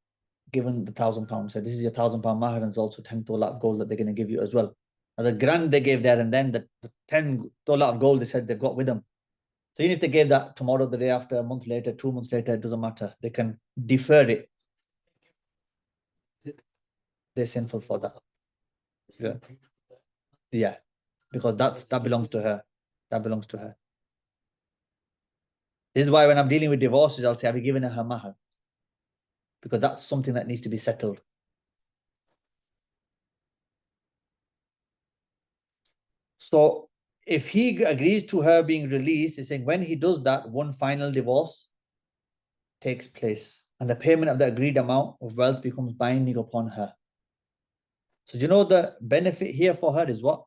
given the £1,000. So this is your £1,000 mahar, and there's also 10 tola of gold that they're going to give you as well. Now the grand they gave there, and then the 10 tola of gold they said they've got with them. So even if they gave that tomorrow, the day after, a month later, 2 months later, it doesn't matter. They can defer it. They're sinful for that. Yeah. Yeah. Because that belongs to her. That belongs to her. This is why when I'm dealing with divorces, I'll say, have you given her mahar? Because that's something that needs to be settled. So if he agrees to her being released, he's saying when he does that, one final divorce takes place and the payment of the agreed amount of wealth becomes binding upon her. So do you know the benefit here for her is what?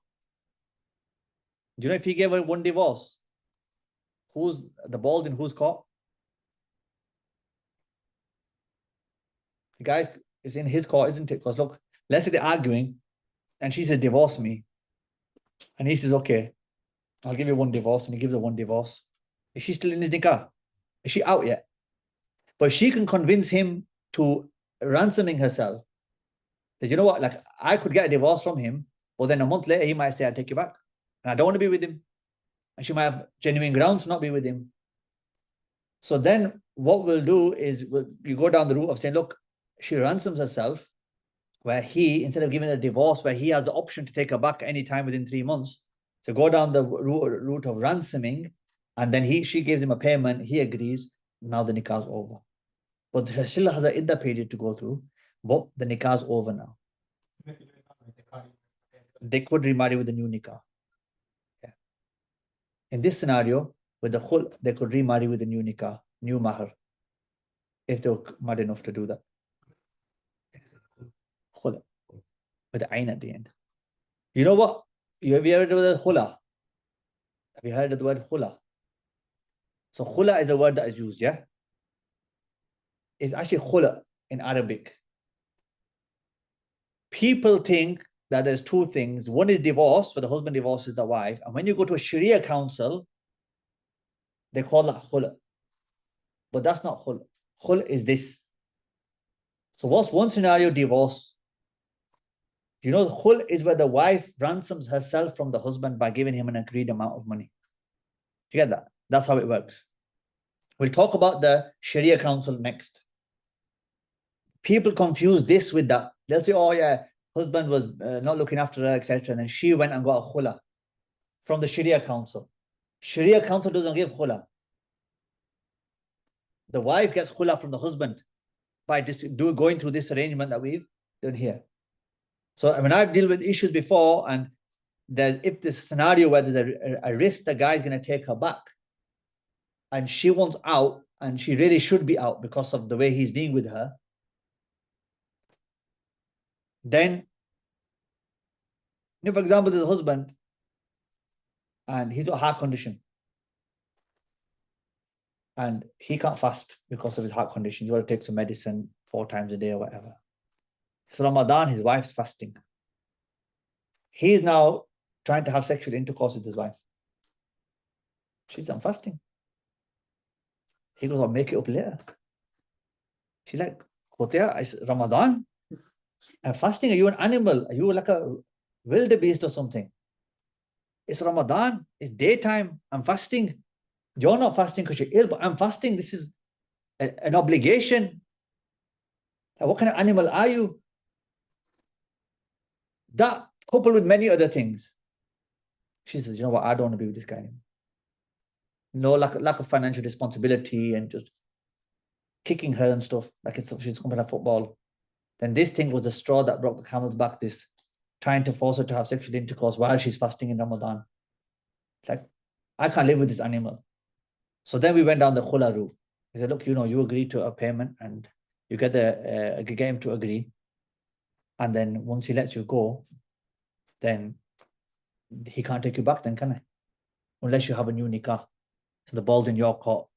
Do you know if he gave her one divorce, who's the ball's in whose court? The guys is in his court, isn't it? Because look, let's say they're arguing and she says, divorce me. And he says, okay, I'll give you one divorce. And he gives her one divorce. Is she still in his nikah? Is she out yet? But she can convince him to ransoming herself. That, you know what, like I could get a divorce from him, but then a month later he might say, I'll take you back. And I don't want to be with him. And she might have genuine grounds to not be with him. So then what we'll do is you go down the route of saying, look, she ransoms herself, where he, instead of giving a divorce, where he has the option to take her back any time within 3 months, so go down the route of ransoming, and then she gives him a payment, he agrees, now the nikah is over. But she still has an iddah period to go through, but the nikah is over now. They could remarry with a new nikah. Yeah. In this scenario, with the khul, they could remarry with a new nikah, new mahar, if they were mad enough to do that. Khula, with the ayn at the end. You know what? Have you heard of the khula? Have you heard of the word khula? So khula is a word that is used, yeah? It's actually khula in Arabic. People think that there's two things. One is divorce, where the husband divorces the wife. And when you go to a Sharia council, they call that khula. But that's not khula. Khula is this. So what's one scenario? Divorce. You know, khul is where the wife ransoms herself from the husband by giving him an agreed amount of money. You get that? That's how it works. We'll talk about the Sharia council next. People confuse this with that. They'll say, oh yeah, husband was not looking after her, etc. And then she went and got a khula from the Sharia council. Sharia council doesn't give khula. The wife gets khula from the husband by going through this arrangement that we've done here. So when I've dealt with issues before, and if this scenario where there's a risk the guy's going to take her back, and she wants out, and she really should be out because of the way he's being with her, then, for example, there's a husband, and he's got a heart condition, and he can't fast because of his heart condition. He's got to take some medicine 4 times a day or whatever. It's Ramadan, his wife's fasting. He's now trying to have sexual intercourse with his wife. She's on fasting. He goes, I'll make it up later. She's like, Khotia, it's Ramadan. I'm fasting. Are you an animal? Are you like a wildebeest or something? It's Ramadan. It's daytime. I'm fasting. You're not fasting because you're ill, but I'm fasting. This is an obligation. What kind of animal are you? That coupled with many other things. She says, you know what, I don't want to be with this guy anymore. No, lack of financial responsibility and just kicking her and stuff, like she's coming to football. Then this thing was the straw that broke the camel's back, this trying to force her to have sexual intercourse while she's fasting in Ramadan. It's like, I can't live with this animal. So then we went down the khula route. He said, look, you agreed to a payment and you get him to agree. And then once he lets you go, then he can't take you back then, can he? Unless you have a new nikah. So the ball's in your court.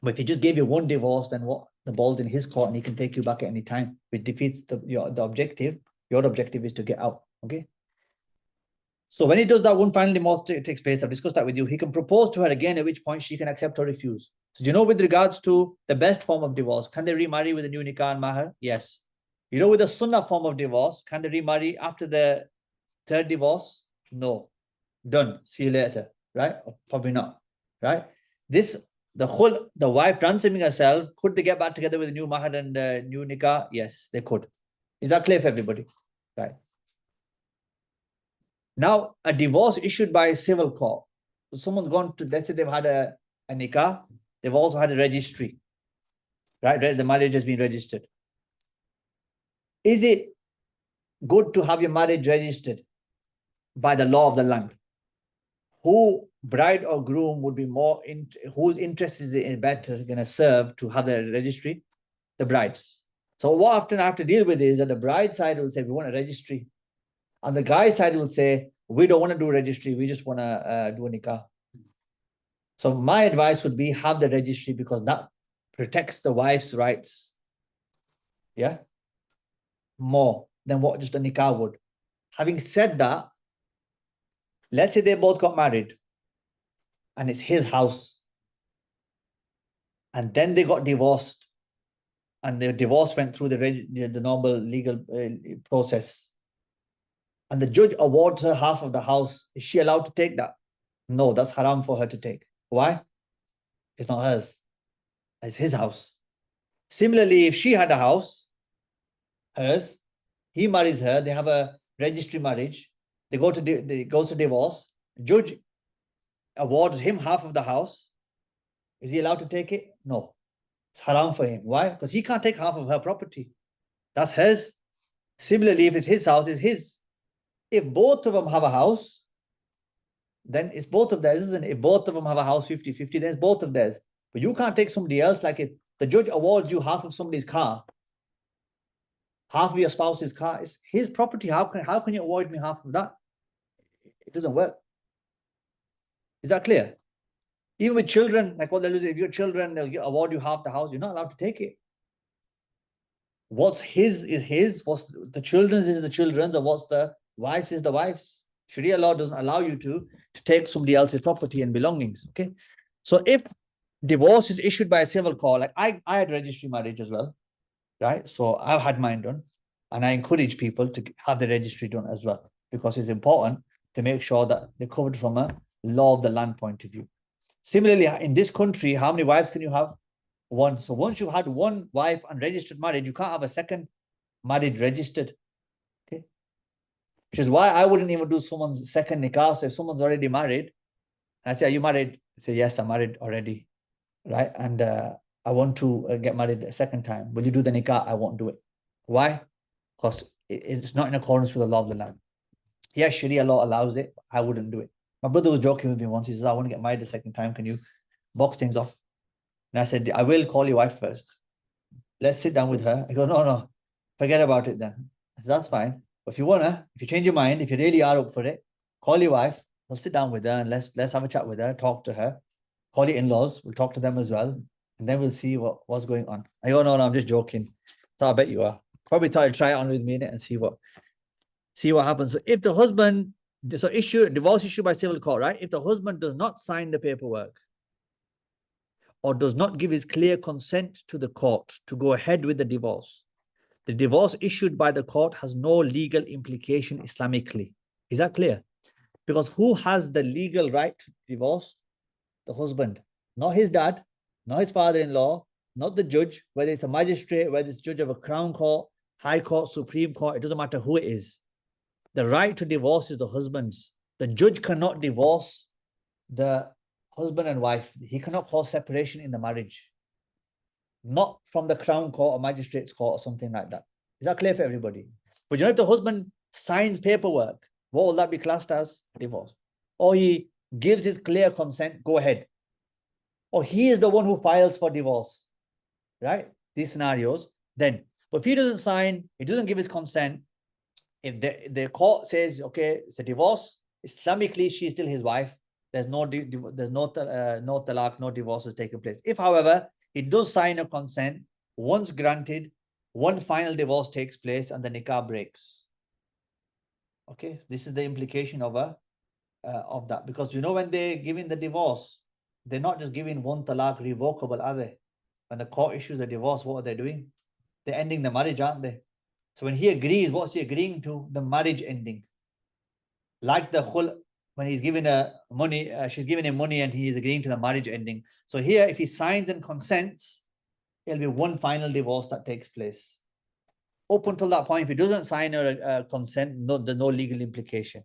But if he just gave you one divorce, then what? The ball's in his court and he can take you back at any time. It defeats the objective. Your objective is to get out. Okay? So when he does that one final divorce takes place, I've discussed that with you, he can propose to her again, at which point she can accept or refuse. So do you know with regards to the best form of divorce, can they remarry with a new nikah and mahar? Yes. You know, with the sunnah form of divorce, can they remarry after the 3rd divorce? No. Done. See you later. Right? Or probably not. right? The wife ransoming herself, could they get back together with a new mahar and new nikah? Yes, they could. Is that clear for everybody? Right. Now, a divorce issued by a civil court. So someone's gone to, let's say they've had a nikah, they've also had a registry, right? The marriage has been registered. Is it good to have your marriage registered by the law of the land? Who, bride or groom, would be more, whose interest is it better going to serve to have the registry? The brides. So what often I have to deal with is that the bride side will say, we want a registry. And the guy side will say, we don't want to do a registry, we just want to do a nikah. So my advice would be have the registry because that protects the wife's rights. Yeah. More than what just a nikah would. Having said that, let's say they both got married and it's his house. And then they got divorced and the divorce went through the normal legal process. And the judge awards her half of the house. Is she allowed to take that? No, that's haram for her to take. Why? It's not hers. It's his house. Similarly, if she had a house, hers, he marries her, they have a registry marriage, they goes to divorce, judge awards him half of the house. Is he allowed to take it? No. It's haram for him. Why? Because he can't take half of her property. That's hers. Similarly, if it's his house, it's his. If both of them have a house, then it's both of theirs, isn't it? If both of them have a house 50-50, then it's both of theirs. But you can't take somebody else. Like if the judge awards you half of somebody's car, half of your spouse's car, it's his property. How can you award me half of that? It doesn't work. Is that clear? Even with children, like what they'll do, if your children, they'll award you half the house, you're not allowed to take it. What's his is his, what's the children's is the children's, and what's the wife's is the wife's. Sharia law doesn't allow you to take somebody else's property and belongings. Okay. So if divorce is issued by a civil court, like I had registry marriage as well, right? So I've had mine done, and I encourage people to have the registry done as well, because it's important to make sure that they're covered from a law of the land point of view. Similarly, in this country, how many wives can you have? One. So once you had one wife and registered marriage, you can't have a second marriage registered. Okay. Which is why I wouldn't even do someone's second nikah. So if someone's already married, and I say, are you married? I say, yes, I'm married already. Right. And I want to get married a second time. Will you do the nikah? I won't do it. Why? Because it's not in accordance with the law of the land. Yes, Sharia law allows it. I wouldn't do it. My brother was joking with me once. He says, I want to get married a second time. Can you box things off? And I said, I will call your wife first. Let's sit down with her. I go, no, forget about it then. I said, that's fine. But if you change your mind, if you really are up for it, call your wife. We'll sit down with her and let's have a chat with her, talk to her. Call your in-laws. We'll talk to them as well. And then we'll see what's going on. I go, no, I'm just joking. So I bet you are. Probably try it on with me and see what happens. So if the husband, divorce issue by civil court, right? If the husband does not sign the paperwork or does not give his clear consent to the court to go ahead with the divorce issued by the court has no legal implication Islamically. Is that clear? Because who has the legal right to divorce? The husband, not his dad, not his father-in-law, not the judge, whether it's a magistrate, whether it's judge of a crown court, high court, supreme court, it doesn't matter who it is. The right to divorce is the husband's. The judge cannot divorce the husband and wife. He cannot cause separation in the marriage. Not from the crown court or magistrate's court or something like that. Is that clear for everybody? But you know, if the husband signs paperwork, what will that be classed as? Divorce. Or he gives his clear consent, go ahead. Or he is the one who files for divorce. Right? These scenarios. Then, but if he doesn't sign, he doesn't give his consent, if the court says, okay, it's a divorce, Islamically, she's still his wife. There's no talaq, no divorce is taking place. If, however, he does sign a consent, once granted, one final divorce takes place and the nikah breaks. Okay, this is the implication of that. Because you know, when they're giving the divorce, they're not just giving one talaq revocable, are they? When the court issues a divorce, what are they doing? They're ending the marriage, aren't they? So when he agrees, what's he agreeing to? The marriage ending. Like the khul when he's giving her money, she's giving him money and he is agreeing to the marriage ending. So here, if he signs and consents, it'll be one final divorce that takes place. Up until that point, if he doesn't sign or consent, there's no legal implication.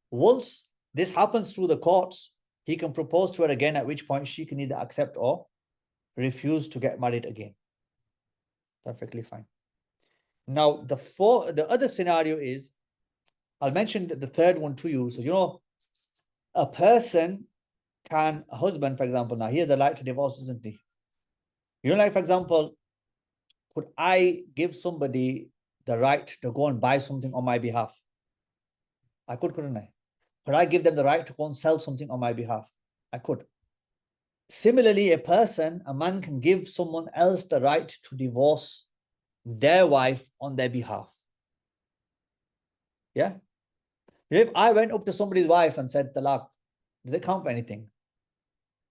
Once this happens through the courts, he can propose to her again, at which point she can either accept or refuse to get married again. Perfectly fine. Now, the other scenario is, I'll mention the third one to you. So, you know, a person can, a husband, for example, now he has the right to divorce, isn't he? You know, like, for example, could I give somebody the right to go and buy something on my behalf? I could, couldn't I? Could I give them the right to go and sell something on my behalf? I could. Similarly, a man can give someone else the right to divorce their wife on their behalf. Yeah? If I went up to somebody's wife and said talaq, does it count for anything?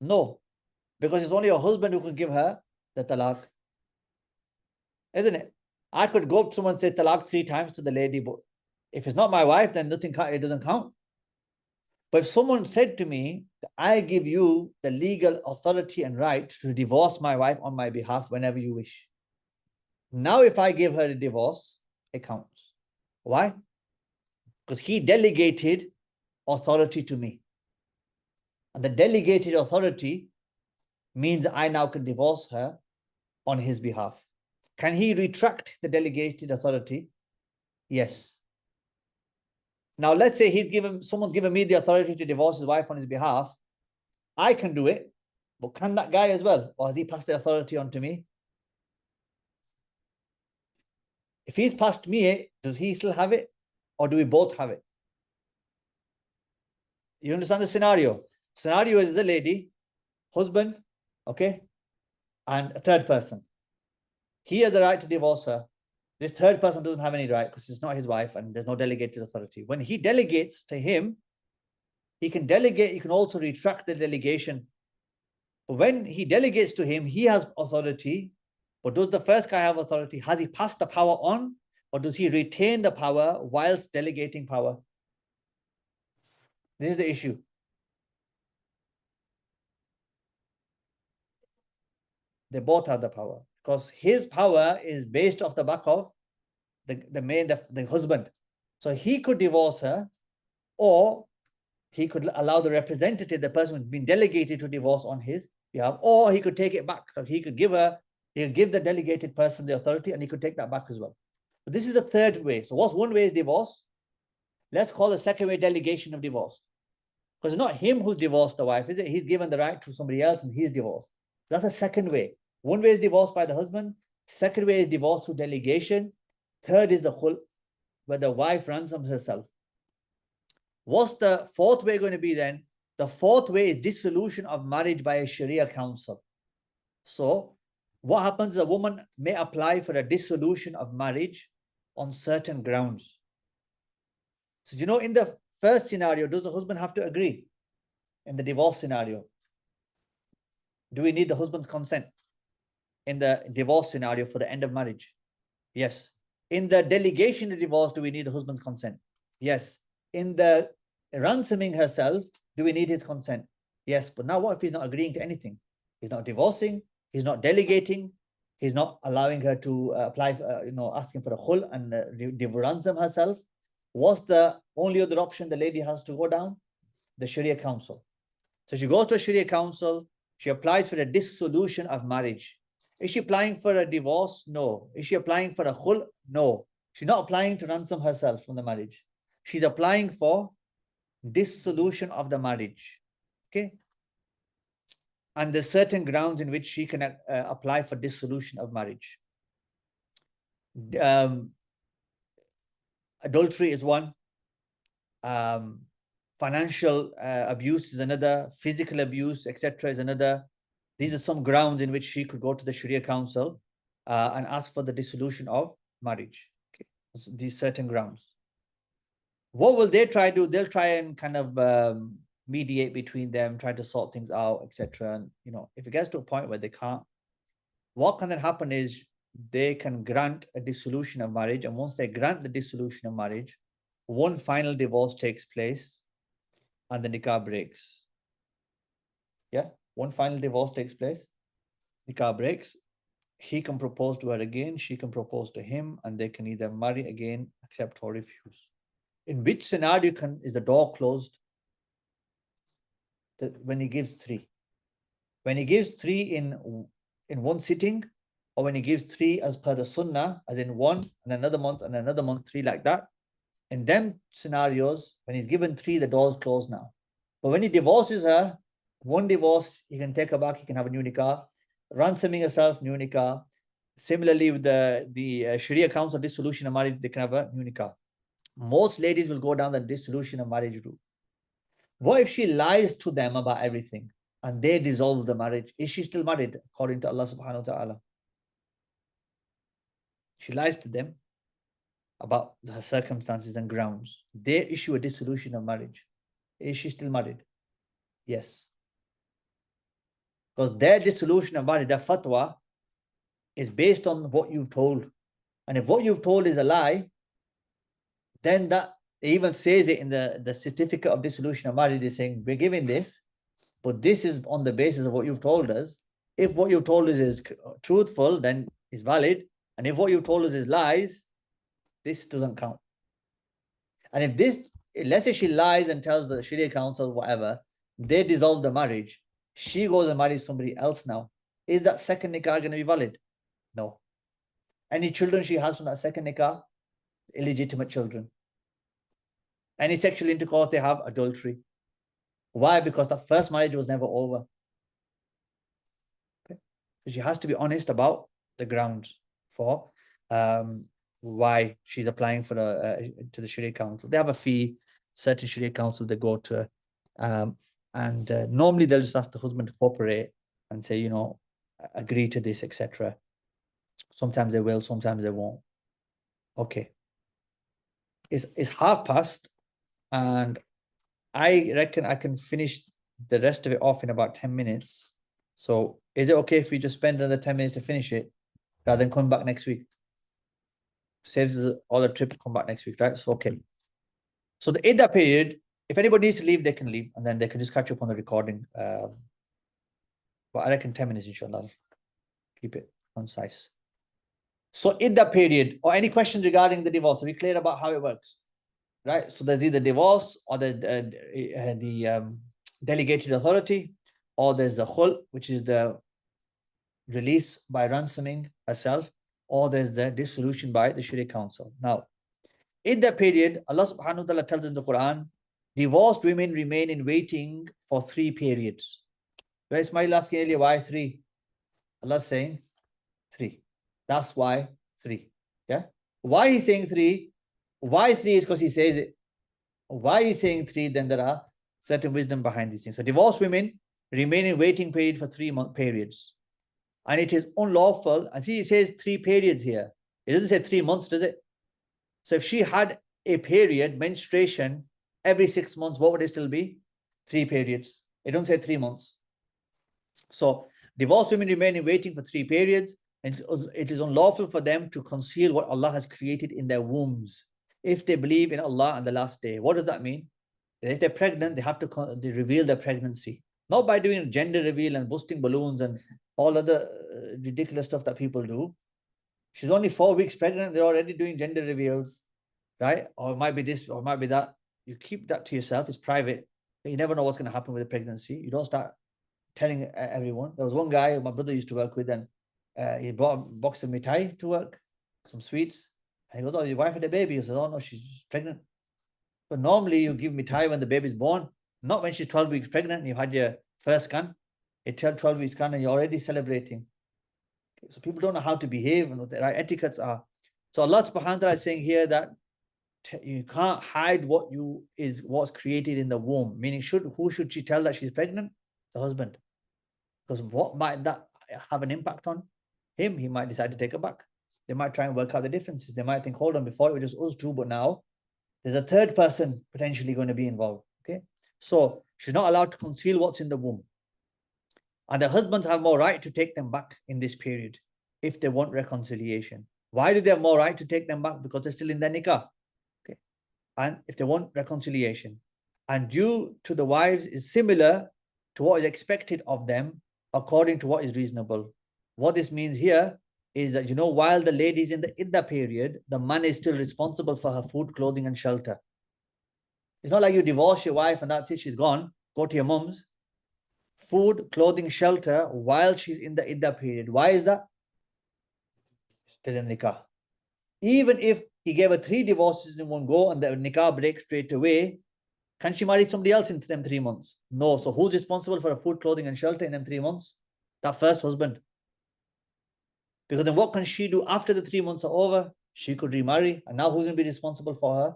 No, because it's only a husband who can give her the talaq, isn't it? I could go up to someone and say talaq 3 times to the lady, but if it's not my wife, then nothing, it doesn't count. But if someone said to me, I give you the legal authority and right to divorce my wife on my behalf whenever you wish. Now, if I give her a divorce, it counts. Why? Because he delegated authority to me. And the delegated authority means I now can divorce her on his behalf. Can he retract the delegated authority? Yes. Now, let's say someone's given me the authority to divorce his wife on his behalf. I can do it, but can that guy as well? Or has he passed the authority on to me? If he's passed me it, does he still have it? Or do we both have it? You understand the scenario? Scenario is the lady, husband, okay, and a third person. He has the right to divorce her. This third person doesn't have any right because it's not his wife and there's no delegated authority. When he delegates to him, he can delegate, he can also retract the delegation. But when he delegates to him, he has authority. But does the first guy have authority? Has he passed the power on? Or does he retain the power whilst delegating power? This is the issue. They both have the power because his power is based off the back of the husband. So he could divorce her, or he could allow the representative, the person who's been delegated to divorce on his behalf, or he could take it back. So he could give the delegated person the authority and he could take that back as well. But this is a third way. So what's one way is divorce? Let's call the second way delegation of divorce. Because it's not him who's divorced the wife, is it? He's given the right to somebody else and he's divorced. That's a second way. One way is divorce by the husband. Second way is divorce through delegation. Third is the khul, where the wife ransoms herself. What's the fourth way going to be then? The fourth way is dissolution of marriage by a Sharia council. So what happens is a woman may apply for a dissolution of marriage on certain grounds. So, you know, in the first scenario, does the husband have to agree? In the divorce scenario, do we need the husband's consent? In the divorce scenario for the end of marriage? Yes. In the delegation of divorce, do we need the husband's consent? Yes. In the ransoming herself, do we need his consent? Yes. But now what if he's not agreeing to anything? He's not divorcing, he's not delegating, he's not allowing her to apply for, asking for a khul and ransom herself. What's the only other option the lady has to go down? The Sharia council. So she goes to a Sharia council, she applies for a dissolution of marriage. Is she applying for a divorce? No. Is she applying for a khul? No. She's not applying to ransom herself from the marriage. She's applying for dissolution of the marriage. Okay? And there's certain grounds in which she can apply for dissolution of marriage. Adultery is one. Financial abuse is another. Physical abuse, etc. is another. These are some grounds in which she could go to the Sharia council and ask for the dissolution of marriage. Okay. So these certain grounds. What will they try to do? They'll try and kind of mediate between them, try to sort things out, etc. And if it gets to a point where they can't, what can then happen is they can grant a dissolution of marriage. And once they grant the dissolution of marriage, one final divorce takes place. and the nikah breaks. Yeah, one final divorce takes place, nikah breaks, he can propose to her again, she can propose to him, and they can either marry again, accept or refuse. In which scenario is the door closed? When he gives three. When he gives three in one sitting, or when he gives three as per the sunnah, as in one and another month, three like that. In them scenarios, when he's given three, the door's closed now. But when he divorces her, one divorce, he can take her back, he can have a new nikah. Ransoming herself, new nikah. Similarly, with the Sharia council dissolution of marriage, they can have a new nikah. Most ladies will go down the dissolution of marriage route. What if she lies to them about everything and they dissolve the marriage? Is she still married according to Allah subhanahu wa ta'ala? She lies to them about her circumstances and grounds. They issue a dissolution of marriage. Is she still married? Yes. Because their dissolution of marriage, their fatwa, is based on what you've told. And if what you've told is a lie, then that even says it in the certificate of dissolution of marriage, is saying, we're giving this, but this is on the basis of what you've told us. If what you've told us is truthful, then it's valid. And if what you've told us is lies, this doesn't count. And if this, let's say she lies and tells the Sharia council, whatever, they dissolve the marriage, she goes and marries somebody else now. Is that second nikah going to be valid? No. Any children she has from that second nikah, illegitimate children. Any sexual intercourse they have, adultery. Why? Because the first marriage was never over. Okay. So she has to be honest about the grounds for why she's applying for to the Sharia council. They have a fee, certain Sharia council they go to, and normally they'll just ask the husband to cooperate and say, you know, agree to this, etc. Sometimes they will, sometimes they won't. Okay. It's past, and I reckon I can finish the rest of it off in about 10 minutes. So is it okay if we just spend another 10 minutes to finish it rather than come back next week? Saves us all the trip to come back next week, right? So, okay. So the iddah period, if anybody needs to leave, they can leave, and then they can just catch up on the recording. But I reckon 10 minutes, inshallah. Keep it concise. So iddah period, or any questions regarding the divorce? Are we clear about how it works? Right? So there's either divorce, or the delegated authority, or there's the khul, which is the release by ransoming herself, or there's the dissolution by the Sharia council. Now, in that period, Allah subhanahu wa ta'ala tells us in the Quran, divorced women remain in waiting for 3 periods. Where Ismail asking earlier, why 3? Allah's saying 3. That's why 3. Yeah. Why he's saying 3? Why 3 is because he says it. Why he's saying 3, then there are certain wisdom behind these things. So divorced women remain in waiting period for 3 periods. And it is unlawful. And see, it says 3 periods here. It doesn't say 3 months, does it? So if she had a period, menstruation, every 6 months, what would it still be? 3 periods. It don't say 3 months. So divorced women remain in waiting for 3 periods. And it is unlawful for them to conceal what Allah has created in their wombs, if they believe in Allah and the last day. What does that mean? If they're pregnant, they have to reveal their pregnancy. Not by doing gender reveal and busting balloons and all other ridiculous stuff that people do. She's only 4 weeks pregnant, they're already doing gender reveals, right? Or it might be this, or it might be that. You keep that to yourself, it's private. You never know what's going to happen with the pregnancy. You don't start telling everyone. There was one guy my brother used to work with, and he brought a box of mithai to work, some sweets. And he goes, oh, your wife had a baby. He says, oh no, she's pregnant. But normally you give mithai when the baby's born, not when she's 12 weeks pregnant and you had your first scan. It's 12 weeks scan and you're already celebrating. Okay, so people don't know how to behave and what the right etiquettes are. So Allah subhanahu wa ta'ala is saying here that you can't hide what's created in the womb. Meaning, who should she tell that she's pregnant? The husband. Because what might that have an impact on him? He might decide to take her back. They might try and work out the differences. They might think, hold on, before it was just us two, but now there's a third person potentially going to be involved. Okay. So she's not allowed to conceal what's in the womb. And the husbands have more right to take them back in this period if they want reconciliation. Why do they have more right to take them back? Because they're still in their nikah. Okay. And if they want reconciliation. and due to the wives is similar to what is expected of them according to what is reasonable. What this means here is that, while the lady is in the iddah period, the man is still responsible for her food, clothing, and shelter. It's not like you divorce your wife and that's it, she's gone, go to your mum's. Food, clothing, shelter while she's in the iddah period. Why is that? Still in nikah. Even if he gave her 3 divorces in one go and the nikah breaks straight away, can she marry somebody else in them 3 months? No. So who's responsible for her food, clothing, and shelter in them 3 months? That first husband. Because then what can she do after the 3 months are over? She could remarry. And now who's going to be responsible for her?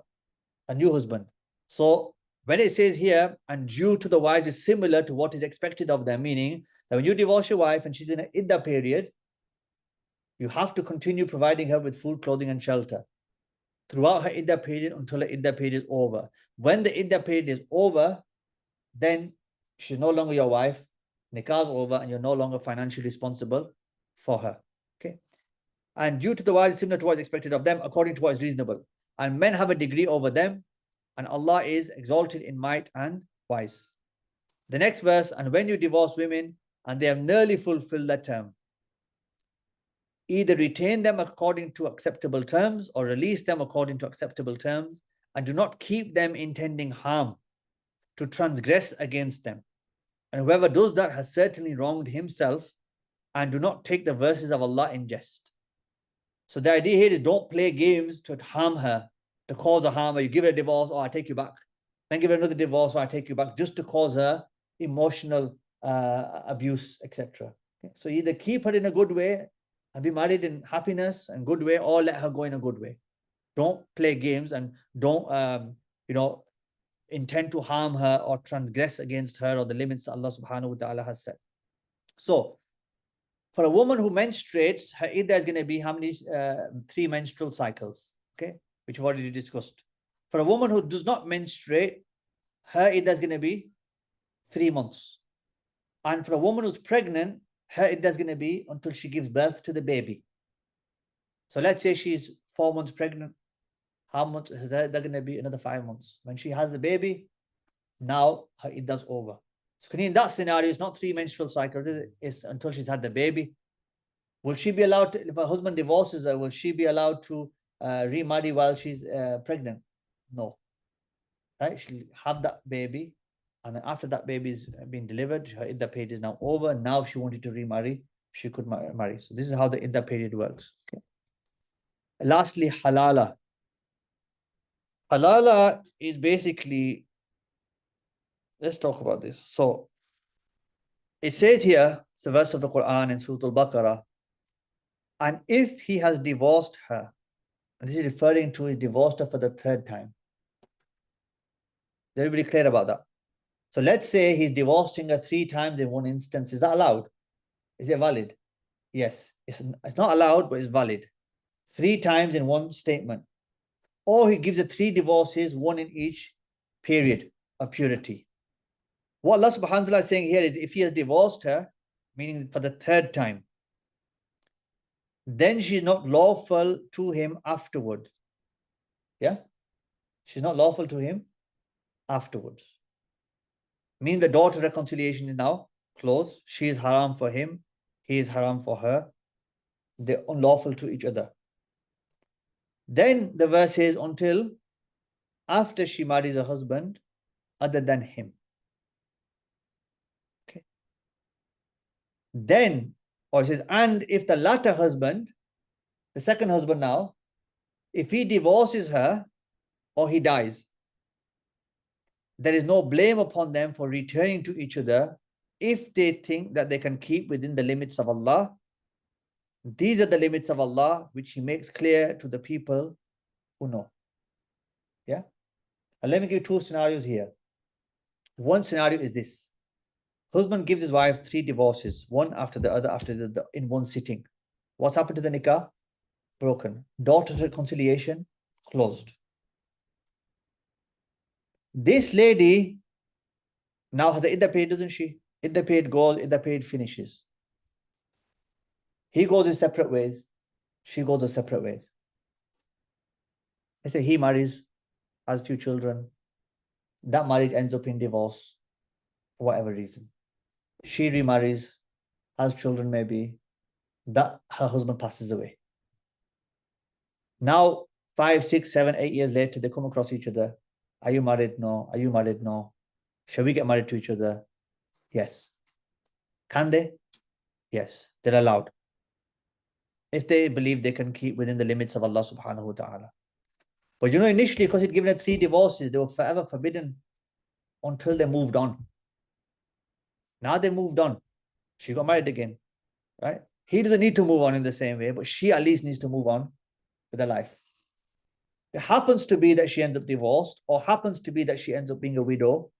A new husband. So when it says here, and due to the wives is similar to what is expected of them, meaning that when you divorce your wife and she's in an iddah period, you have to continue providing her with food, clothing, and shelter throughout her iddah period until her iddah period is over. When the iddah period is over, then she's no longer your wife, nikah is over, and you're no longer financially responsible for her. Okay. And due to the wives similar to what is expected of them, according to what is reasonable. And men have a degree over them, and Allah is exalted in might and wise. The next verse, and when you divorce women and they have nearly fulfilled their term, either retain them according to acceptable terms or release them according to acceptable terms, and do not keep them intending harm to transgress against them. And whoever does that has certainly wronged himself, and do not take the verses of Allah in jest. So the idea here is don't play games to harm her, to cause a harm, or you give her a divorce, or I take you back. Then give her another divorce, or I take you back, just to cause her emotional abuse, etc. Okay? So either keep her in a good way and be married in happiness and good way, or let her go in a good way. Don't play games and don't, intend to harm her or transgress against her or the limits Allah subhanahu wa ta'ala has set. So, for a woman who menstruates, her iddah is going to be how many? 3 menstrual cycles, okay, which we've already discussed. For a woman who does not menstruate, her iddah is going to be 3 months. And for a woman who's pregnant, her iddah is going to be until she gives birth to the baby. So let's say she's 4 months pregnant. How much is that going to be? Another 5 months. When she has the baby, now her iddah's over. So in that scenario, it's not 3 menstrual cycles, it's until she's had the baby. Will she be allowed to, if her husband divorces her, will she be allowed to remarry while she's pregnant? No. Right? She'll have that baby, and then after that baby's been delivered, her iddah period is now over. Now if she wanted to remarry, she could marry. So this is how the iddah period works. Okay. Lastly, halala. Halala is basically, let's talk about this. So it says here, it's a verse of the Quran in Surah Al-Baqarah, and if he has divorced her, and this is referring to he divorced her for the 3rd time. Is everybody clear about that? So let's say he's divorcing her 3 times in one instance. Is that allowed? Is it valid? Yes. It's not allowed, but it's valid. 3 times in one statement. Or he gives her 3 divorces, 1 in each period of purity. What Allah subhanahu wa ta'ala is saying here is if he has divorced her, meaning for the 3rd time, then she's not lawful to him afterwards. Yeah? She's not lawful to him afterwards. Meaning the door to reconciliation is now closed. She is haram for him. He is haram for her. They're unlawful to each other. Then the verse says until after she marries a husband other than him. Okay. Then, or it says, and if the latter husband, the second husband now, if he divorces her or he dies, there is no blame upon them for returning to each other if they think that they can keep within the limits of Allah. These are the limits of Allah which he makes clear to the people who know. Yeah. And let me give you 2 scenarios here. One scenario is this. Husband gives his wife 3 divorces, one after the other, in one sitting. What's happened to the nikah? Broken. Door to reconciliation closed. This lady now has the iddah period, doesn't she? Iddah period goes, iddah period finishes. He goes his separate ways. She goes her separate ways. I say he marries, has 2 children. that marriage ends up in divorce for whatever reason. She remarries, has children maybe, that her husband passes away. Now, 5, 6, 7, 8 years later, they come across each other. Are you married? No. Are you married? No. Shall we get married to each other? Yes. Can they? Yes, they're allowed. If they believe they can keep within the limits of Allah subhanahu wa ta'ala. But initially, because he'd given her 3 divorces, they were forever forbidden until they moved on. Now they moved on. She got married again, right? He doesn't need to move on in the same way, but she at least needs to move on with her life. It happens to be that she ends up divorced, or happens to be that she ends up being a widow,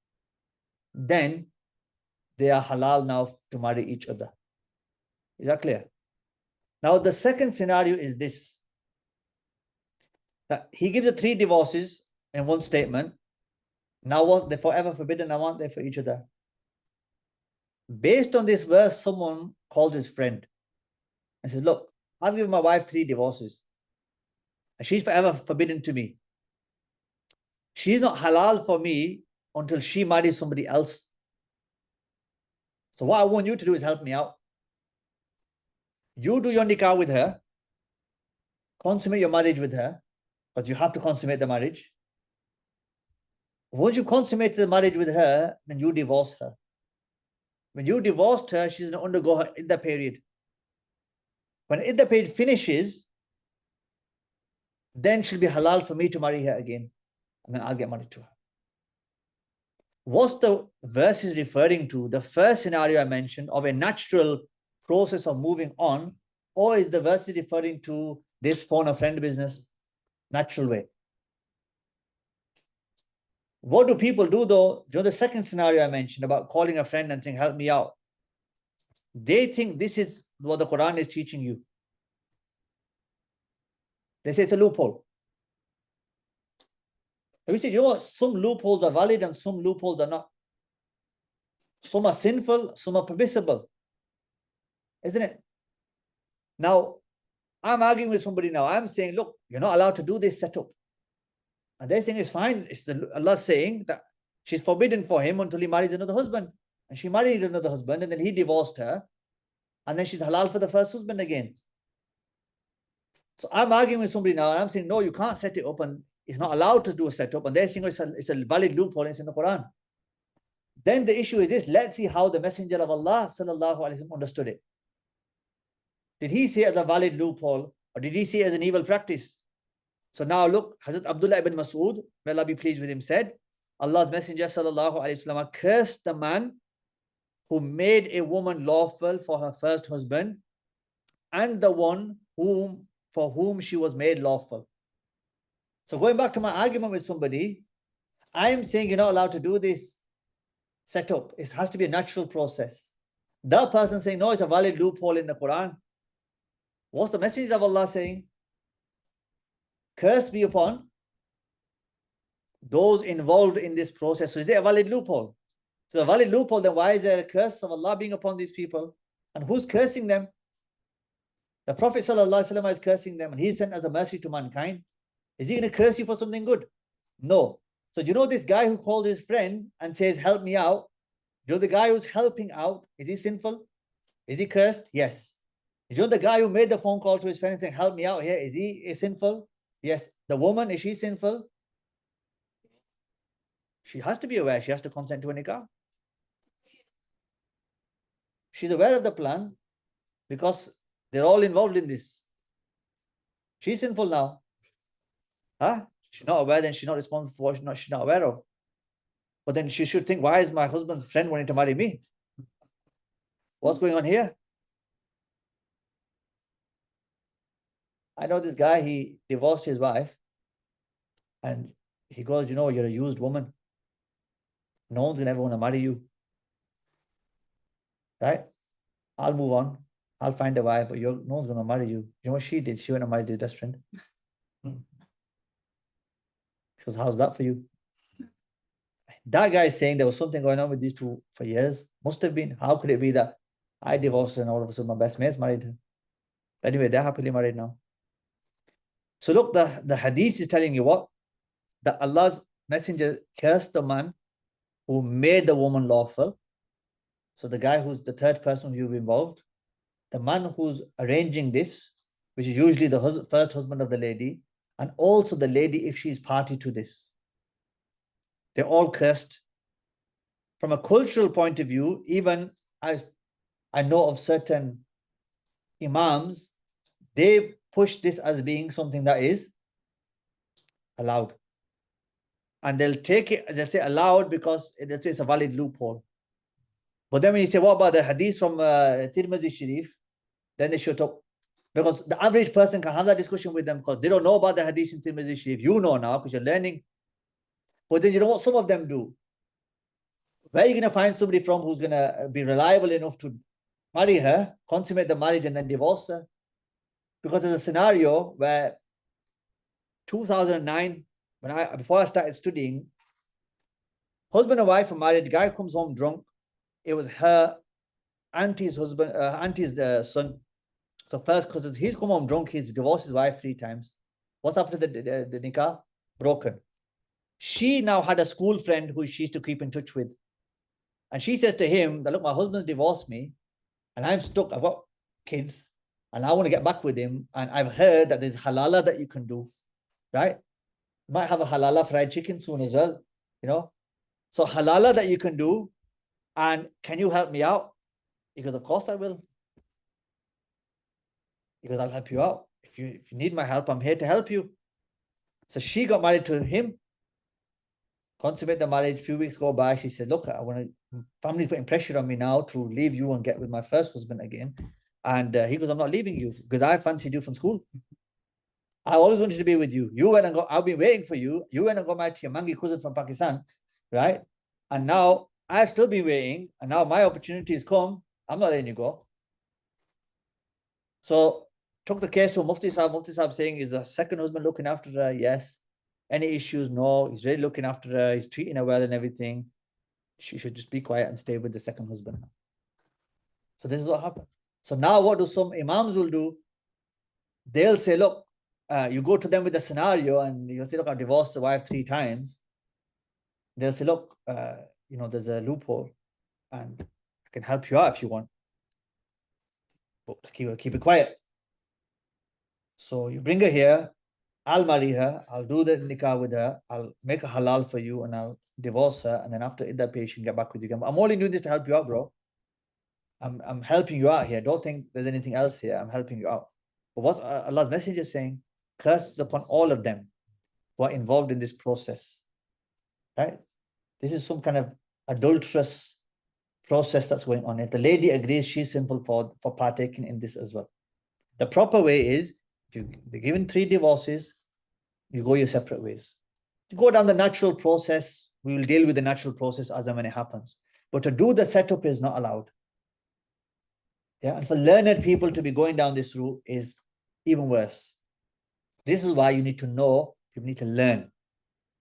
then they are halal now to marry each other. Is that clear? Now, the second scenario is this. That he gives her 3 divorces in one statement. Now, what they're forever forbidden, now aren't they, for each other? Based on this verse, someone called his friend and says, look, I've given my wife 3 divorces. And she's forever forbidden to me. She's not halal for me until she marries somebody else. So what I want you to do is help me out. You do your nikah with her, consummate your marriage with her, because you have to consummate the marriage. Once you consummate the marriage with her, then you divorce her. When you divorced her, she's going to undergo her iddah period. When iddah period finishes, then she'll be halal for me to marry her again. And then I'll get married to her. What's the verse is referring to? The first scenario I mentioned of a natural process of moving on, or is the verse referring to this phone a friend business? Natural way. What do people do though? The second scenario I mentioned about calling a friend and saying, help me out. They think this is what the Quran is teaching you. They say it's a loophole. And we say, what? Some loopholes are valid and some loopholes are not. Some are sinful, some are permissible. Isn't it? Now, I'm arguing with somebody now. I'm saying, look, you're not allowed to do this setup. And they're saying it's fine. It's Allah saying that she's forbidden for him until he marries another husband. And she married another husband and then he divorced her. And then she's halal for the first husband again. So I'm arguing with somebody now. And I'm saying, no, you can't set it up and it's not allowed to do a setup. And they're saying it's a valid loophole. It's in the Quran. Then the issue is this. Let's see how the Messenger of Allah sallallahu alaihi wasallam understood it. Did he see it as a valid loophole or did he see it as an evil practice? So now look, Hazrat Abdullah ibn Mas'ud, may Allah be pleased with him, said, Allah's Messenger sallallahu alaihi wasallam cursed the man who made a woman lawful for her first husband and the one for whom she was made lawful. So going back to my argument with somebody, I am saying you're not allowed to do this setup. It has to be a natural process. The person saying, no, it's a valid loophole in the Quran. What's the message of Allah saying? Curse be upon those involved in this process. So is there a valid loophole? So a valid loophole, then why is there a curse of Allah being upon these people? And who's cursing them? The Prophet ﷺ is cursing them and he's sent as a mercy to mankind. Is he going to curse you for something good? No. So do you know this guy who called his friend and says, help me out? You know the guy who's helping out, is he sinful? Is he cursed? Yes. You know the guy who made the phone call to his friend and saying, help me out here, is he sinful? Yes. The woman, is she sinful? She has to be aware. She has to consent to a nikah. She's aware of the plan because they're all involved in this. She's sinful now. Huh? She's not aware, then she's not responsible for what she's not aware of. But then she should think, why is my husband's friend wanting to marry me? What's going on here? I know this guy, he divorced his wife and he goes, you know, you're a used woman. No one's going to ever want to marry you. Right? I'll move on. I'll find a wife, but no one's going to marry you. You know what she did? She went and married his best friend. She goes, how's that for you? That guy is saying there was something going on with these two for years. Must have been. How could it be that I divorced her and all of a sudden my best mate's married her? Anyway, they're happily married now. So look, the hadith is telling you what? That Allah's messenger cursed the man who made the woman lawful. So the guy who's the third person you've involved, the man who's arranging this, which is usually the first husband of the lady, and also the lady if she's party to this. They're all cursed. From a cultural point of view, even I know of certain imams, they push this as being something that is allowed. And they'll take it, they'll say allowed because they'll say it's a valid loophole. But then when you say, what about the hadith from Tirmidhi Sharif? Then they shut up. Because the average person can have that discussion with them because they don't know about the hadith in Tirmidhi Sharif. You know now because you're learning. But then you know what some of them do? Where are you going to find somebody from who's going to be reliable enough to marry her, consummate the marriage, and then divorce her? Because there's a scenario where 2009, before I started studying, husband and wife are married, the guy comes home drunk. It was her auntie's husband, auntie's son. So first cousins, he's come home drunk, he's divorced his wife 3 times. What's after the nikah? Broken. She now had a school friend who she used to keep in touch with. And she says to him that, look, my husband's divorced me and I'm stuck, I've got kids and I want to get back with him. And I've heard that there's halala that you can do, right? You might have a halala fried chicken soon as well, you know? So halala that you can do, and can you help me out? He goes, of course I will. He goes, I'll help you out. If you need my help, I'm here to help you. So she got married to him, consummate the marriage. A few weeks go by. She said, look, family's putting pressure on me now to leave you and get with my first husband again. And he goes, I'm not leaving you because I fancied you from school. I always wanted to be with you. You went and got, I've been waiting for you. You went and got married to your mangy cousin from Pakistan, right? And now I've still been waiting. And now my opportunity has come. I'm not letting you go. So took the case to Mufti Sahib. Mufti Sahib saying, is the second husband looking after her? Yes. Any issues? No. He's really looking after her. He's treating her well and everything. She should just be quiet and stay with the second husband. So this is what happened. So now what do some imams will do? They'll say, look, you go to them with a scenario and you'll say, look, I've divorced the wife 3 times. They'll say, look, you know, there's a loophole and I can help you out if you want. But keep it quiet. So you bring her here, I'll marry her, I'll do the nikah with her, I'll make a halal for you and I'll divorce her. And then after that patient, get back with you again. I'm only doing this to help you out, bro. I'm helping you out here. Don't think there's anything else here. I'm helping you out. But what's Allah's messenger saying? Curses upon all of them who are involved in this process. Right? This is some kind of adulterous process that's going on. If the lady agrees, she's sinful for partaking in this as well. The proper way is, if they're given 3 divorces, you go your separate ways. To go down the natural process, we will deal with the natural process as and when it happens. But to do the setup is not allowed. Yeah, and for learned people to be going down this route is even worse. This is why you need to know, you need to learn.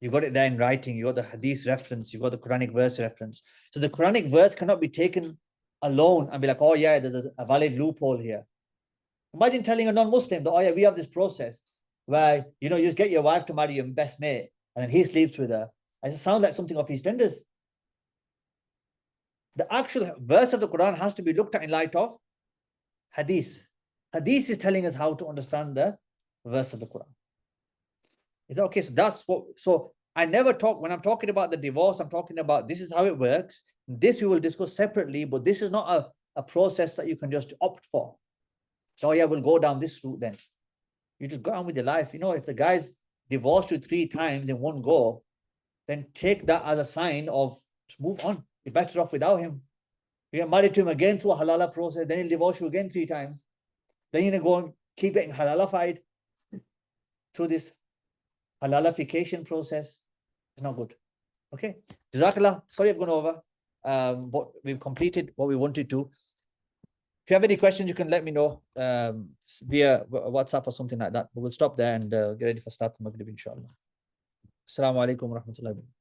You got it there in writing, you got the hadith reference, you got the Quranic verse reference. So the Quranic verse cannot be taken alone and be like, oh yeah, there's a valid loophole here. Imagine telling a non-Muslim that, oh yeah, we have this process where, you know, you just get your wife to marry your best mate and then he sleeps with her. It sounds like something of EastEnders. The actual verse of the Quran has to be looked at in light of hadith. Hadith is telling us how to understand the verse of the Quran. Is that okay? So that's what, so I never talk, when I'm talking about the divorce, I'm talking about this is how it works. This we will discuss separately, but this is not a process that you can just opt for. So, oh yeah, we'll go down this route then. You just go on with your life. You know, if the guy's divorced you 3 times in one go, then take that as a sign of just move on. You're better off without him. You get married to him again through a halala process, then he'll divorce you again 3 times. Then you're going to go and keep getting halalified through this halalification process. It's not good. Okay. Jazakallah. Sorry I've gone over. But we've completed what we wanted to. If you have any questions, you can let me know via WhatsApp or something like that. But we'll stop there and get ready for start the Maghrib, inshallah. Assalamu alaikum wa rahmatullahi wa barakatuh.